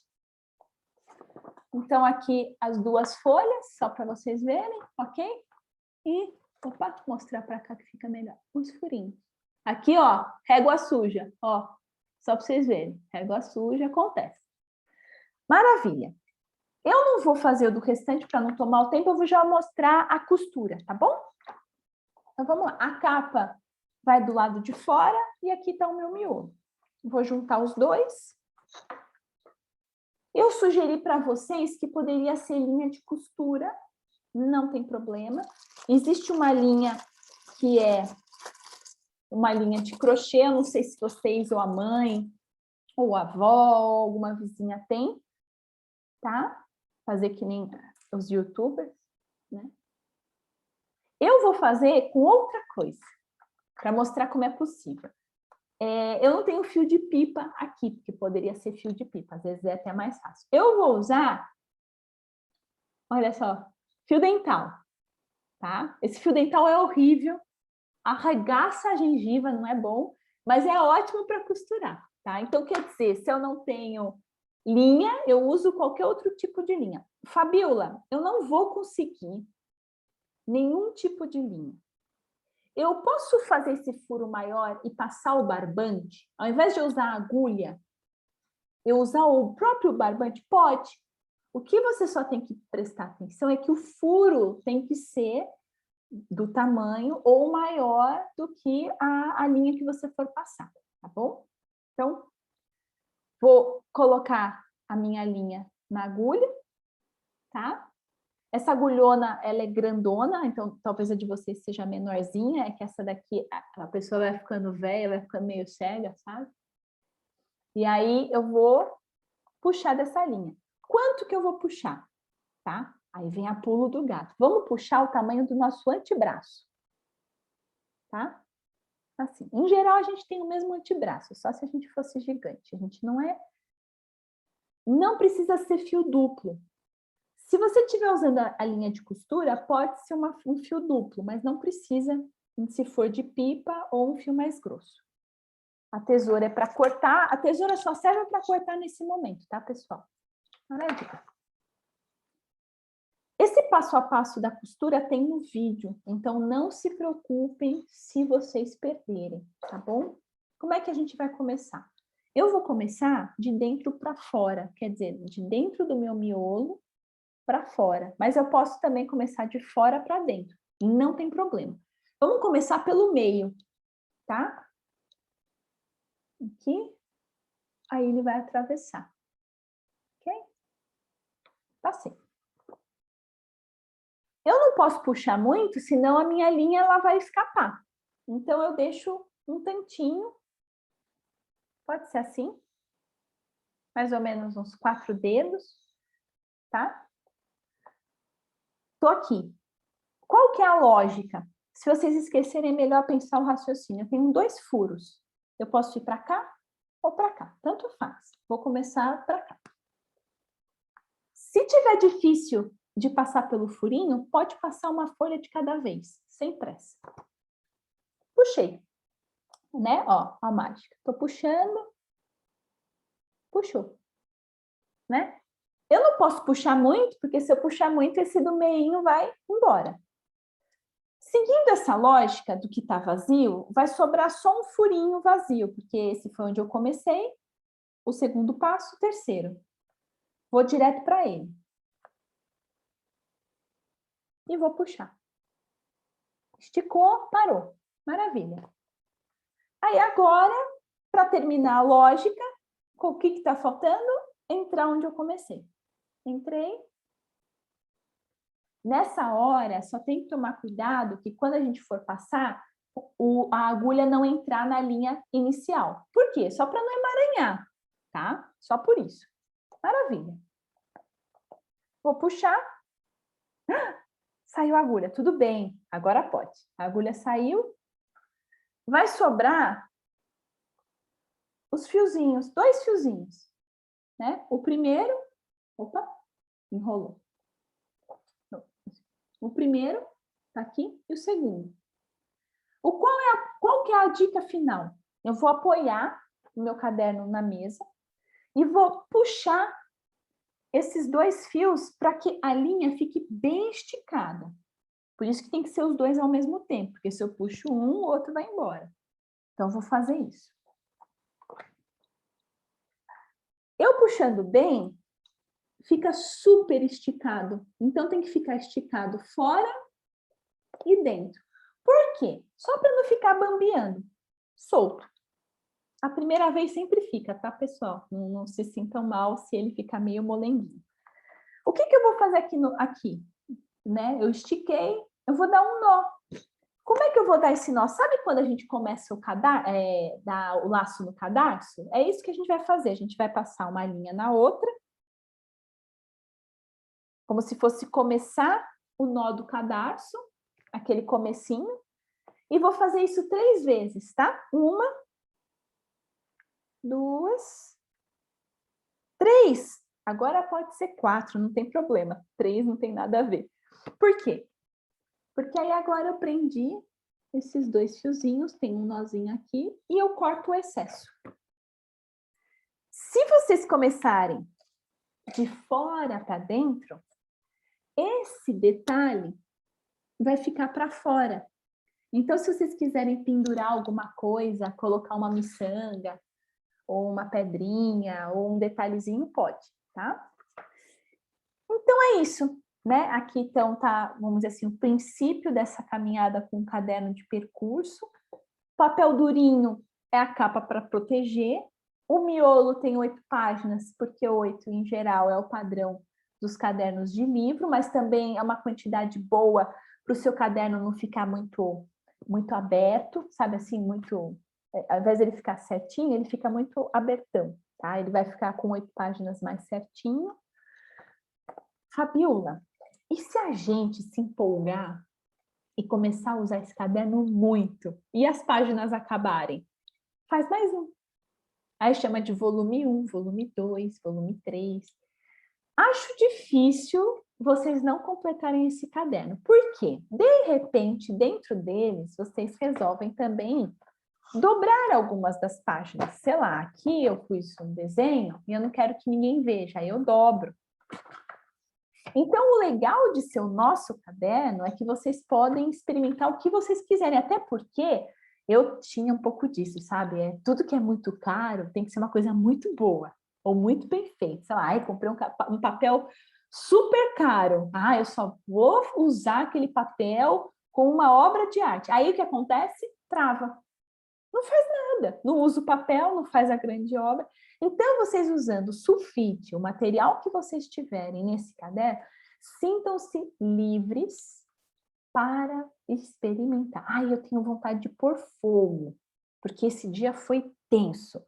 Então, aqui as 2 folhas, só para vocês verem, ok? E, opa, mostrar para cá que fica melhor. Os furinhos. Aqui, ó, régua suja, ó. Só para vocês verem. Régua suja acontece. Maravilha. Eu não vou fazer o do restante para não tomar o tempo, eu vou já mostrar a costura, tá bom? Então, vamos lá. A capa vai do lado de fora e aqui está o meu miolo. Vou juntar os 2. Eu sugeri para vocês que poderia ser linha de costura, não tem problema. Existe uma linha que é uma linha de crochê, eu não sei se vocês ou a mãe, ou a avó, ou alguma vizinha tem, tá? Fazer que nem os youtubers, né? Eu vou fazer com outra coisa, para mostrar como é possível. Eu não tenho fio de pipa aqui, porque poderia ser fio de pipa, às vezes é até mais fácil. Eu vou usar, olha só, fio dental, tá? Esse fio dental é horrível, arregaça a gengiva, não é bom, mas é ótimo para costurar, tá? Então, quer dizer, se eu não tenho linha, eu uso qualquer outro tipo de linha. Fabiola, eu não vou conseguir nenhum tipo de linha. Eu posso fazer esse furo maior e passar o barbante? Ao invés de usar a agulha, eu usar o próprio barbante? Pode. O que você só tem que prestar atenção é que o furo tem que ser do tamanho ou maior do que a linha que você for passar, tá bom? Então, vou colocar a minha linha na agulha, tá? Essa agulhona, ela é grandona, então talvez a de vocês seja menorzinha, é que essa daqui, a pessoa vai ficando velha, vai ficando meio cega, sabe? E aí eu vou puxar dessa linha. Quanto que eu vou puxar? Tá? Aí vem a pulo do gato. Vamos puxar o tamanho do nosso antebraço. Tá? Assim, em geral a gente tem o mesmo antebraço, só se a gente fosse gigante. A gente não é... Não precisa ser fio duplo. Se você estiver usando a linha de costura, pode ser um fio duplo, mas não precisa se for de pipa ou um fio mais grosso. A tesoura é para cortar, a tesoura só serve para cortar nesse momento, tá, pessoal? Maravilha. Esse passo a passo da costura tem no vídeo, então não se preocupem se vocês perderem, tá bom? Como é que a gente vai começar? Eu vou começar de dentro para fora, quer dizer, de dentro do meu miolo para fora, mas eu posso também começar de fora para dentro, não tem problema. Vamos começar pelo meio, tá? Aqui, aí ele vai atravessar, ok? Passei. Eu não posso puxar muito, senão a minha linha ela vai escapar. Então eu deixo um tantinho, pode ser assim, mais ou menos uns 4 dedos, tá? Tô aqui. Qual que é a lógica? Se vocês esquecerem, é melhor pensar o raciocínio. Eu tenho 2 furos. Eu posso ir para cá ou para cá, tanto faz. Vou começar para cá. Se tiver difícil de passar pelo furinho, pode passar uma folha de cada vez, sem pressa. Puxei, né? Ó, a mágica. Tô puxando, puxou, né? Eu não posso puxar muito, porque se eu puxar muito, esse do meinho vai embora. Seguindo essa lógica do que tá vazio, vai sobrar só um furinho vazio, porque esse foi onde eu comecei, o segundo passo, o terceiro. Vou direto para ele. E vou puxar. Esticou, parou. Maravilha. Aí agora, para terminar a lógica, o que está faltando? Entrar onde eu comecei. Entrei. Nessa hora, só tem que tomar cuidado que quando a gente for passar, a agulha não entrar na linha inicial. Por quê? Só para não emaranhar, tá? Só por isso. Maravilha. Vou puxar. Saiu a agulha, tudo bem, agora pode. A agulha saiu. Vai sobrar os fiozinhos, 2 fiozinhos, né? O primeiro, opa, enrolou. O primeiro tá aqui e o segundo. Qual que é a dica final? Eu vou apoiar o meu caderno na mesa e vou puxar esses 2 fios para que a linha fique bem esticada. Por isso que tem que ser os 2 ao mesmo tempo, porque se eu puxo um, o outro vai embora. Então, eu vou fazer isso. Eu puxando bem, fica super esticado. Então, tem que ficar esticado fora e dentro. Por quê? Só para não ficar bambeando. Solto. A primeira vez sempre fica, tá, pessoal? Não se sintam mal se ele ficar meio molenguinho. O que eu vou fazer aqui? Né? Eu estiquei, eu vou dar um nó. Como é que eu vou dar esse nó? Sabe quando a gente começa dar o laço no cadarço? É isso que a gente vai fazer. A gente vai passar uma linha na outra, como se fosse começar o nó do cadarço, aquele comecinho, e vou fazer isso 3 vezes, tá? 1, 2, 3. Agora pode ser 4, não tem problema. 3 não tem nada a ver. Por quê? Porque aí agora eu prendi esses 2 fiozinhos, tem um nozinho aqui, e eu corto o excesso. Se vocês começarem de fora para dentro, esse detalhe vai ficar para fora. Então, se vocês quiserem pendurar alguma coisa, colocar uma miçanga, ou uma pedrinha, ou um detalhezinho, pode, tá? Então, é isso. Né? Aqui, então, tá, vamos dizer assim, o princípio dessa caminhada com o caderno de percurso. Papel durinho é a capa para proteger. O miolo tem 8 páginas, porque 8, em geral, é o padrão dos cadernos de livro, mas também é uma quantidade boa para o seu caderno não ficar muito aberto, sabe assim, ao invés dele ficar certinho, ele fica muito abertão, tá? Ele vai ficar com 8 páginas mais certinho. Fabiola, e se a gente se empolgar e começar a usar esse caderno muito, e as páginas acabarem? Faz mais um. Aí chama de volume 1, volume 2, volume 3. Acho difícil vocês não completarem esse caderno. Por quê? De repente, dentro deles, vocês resolvem também dobrar algumas das páginas. Sei lá, aqui eu pus um desenho e eu não quero que ninguém veja, aí eu dobro. Então, o legal de ser o nosso caderno é que vocês podem experimentar o que vocês quiserem, até porque eu tinha um pouco disso, sabe? Tudo que é muito caro tem que ser uma coisa muito boa ou muito bem feita. Sei lá, eu comprei um papel super caro. Eu só vou usar aquele papel com uma obra de arte. Aí o que acontece? Trava. Não faz nada. Não usa o papel, não faz a grande obra. Então, vocês usando sulfite, o material que vocês tiverem nesse caderno, sintam-se livres para experimentar. Eu tenho vontade de pôr fogo, porque esse dia foi tenso.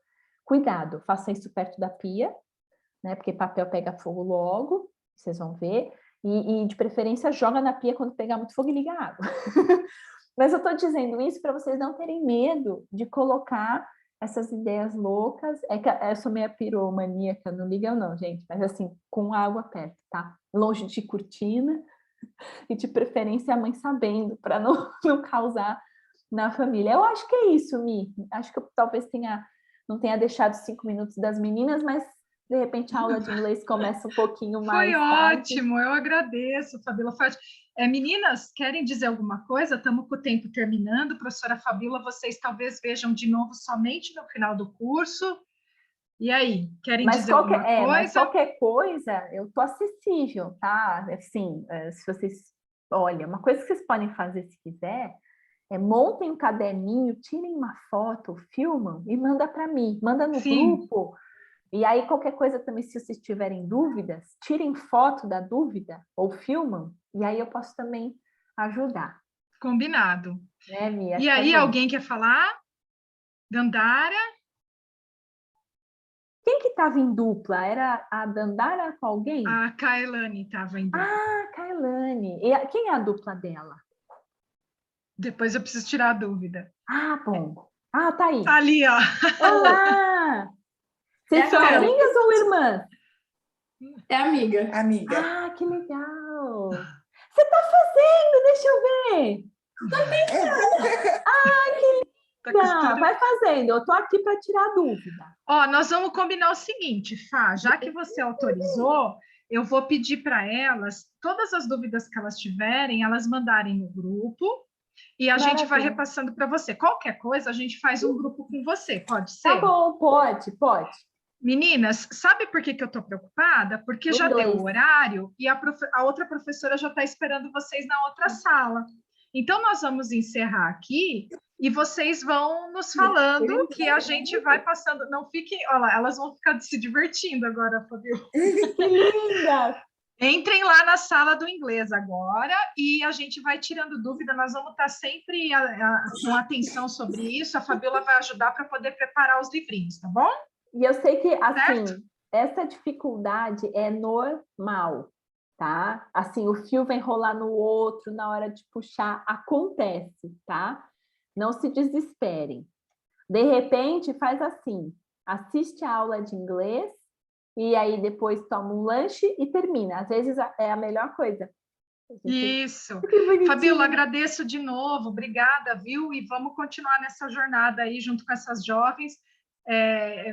Cuidado, faça isso perto da pia, né? Porque papel pega fogo logo, vocês vão ver. E de preferência, joga na pia quando pegar muito fogo e liga a água. Mas eu estou dizendo isso para vocês não terem medo de colocar essas ideias loucas. É que eu sou meio piromaníaca, não liga não, gente. Mas assim, com água perto, tá? Longe de cortina. E de preferência a mãe sabendo, para não causar na família. Eu acho que é isso, Mi. Acho que eu talvez não tenha deixado 5 minutos das meninas, mas de repente a aula de inglês começa um pouquinho mais Foi tarde. ótimo, eu agradeço, Fabíola. Meninas, querem dizer alguma coisa? Estamos com o tempo terminando. Professora Fabíola, vocês talvez vejam de novo somente no final do curso. E aí, querem dizer alguma coisa? Mas qualquer coisa, eu tô acessível, tá? Assim, se vocês... Olha, uma coisa que vocês podem fazer se quiser montem um caderninho, tirem uma foto, filmam e manda para mim. Manda no grupo. E aí, qualquer coisa também, se vocês tiverem dúvidas, tirem foto da dúvida ou filmam, e aí eu posso também ajudar. Combinado. Né, Mia? E aí, alguém quer falar? Dandara? Quem que estava em dupla? Era a Dandara com alguém? A Kailane estava em dupla. Kailane. E quem é a dupla dela? Depois eu preciso tirar a dúvida. Bom. Tá aí. Ali, ó. Olá! Vocês são amigas ou irmãs? É amiga. Amiga. Que legal! Você está fazendo? Deixa eu ver. Que linda! Vai fazendo. Eu estou aqui para tirar dúvida. Nós vamos combinar o seguinte, Fá, já que você autorizou, eu vou pedir para elas, todas as dúvidas que elas tiverem, elas mandarem no grupo e a gente vai repassando para você. Qualquer coisa, a gente faz um grupo com você, pode ser? Tá bom, pode. Meninas, sabe por que eu estou preocupada? Porque já deu o horário e a outra professora já está esperando vocês na outra sala. Então, nós vamos encerrar aqui e vocês vão nos falando que a gente vai passando. Não fiquem... Olha lá, elas vão ficar se divertindo agora, Fabiola. Que linda! Entrem lá na sala do inglês agora e a gente vai tirando dúvida. Nós vamos estar sempre com atenção sobre isso. A Fabiola vai ajudar para poder preparar os livrinhos, tá bom? E eu sei que, assim, essa dificuldade é normal, tá? Assim, o fio vai enrolar no outro na hora de puxar, acontece, tá? Não se desesperem. De repente, faz assim, assiste a aula de inglês e aí depois toma um lanche e termina. Às vezes é a melhor coisa. Isso. Fabiola, agradeço de novo, obrigada, viu? E vamos continuar nessa jornada aí junto com essas jovens.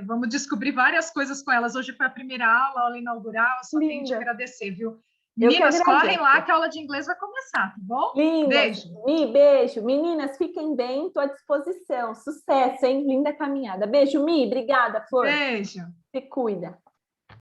Vamos descobrir várias coisas com elas. Hoje foi a primeira aula inaugural, só tenho que agradecer, viu? Meninas, correm lá que a aula de inglês vai começar, tá bom? Lindas. Beijo. Beijo. Meninas, fiquem bem, estou à disposição. Sucesso, hein? Linda caminhada. Beijo, Mi. Obrigada, Flor. Beijo. Se cuida.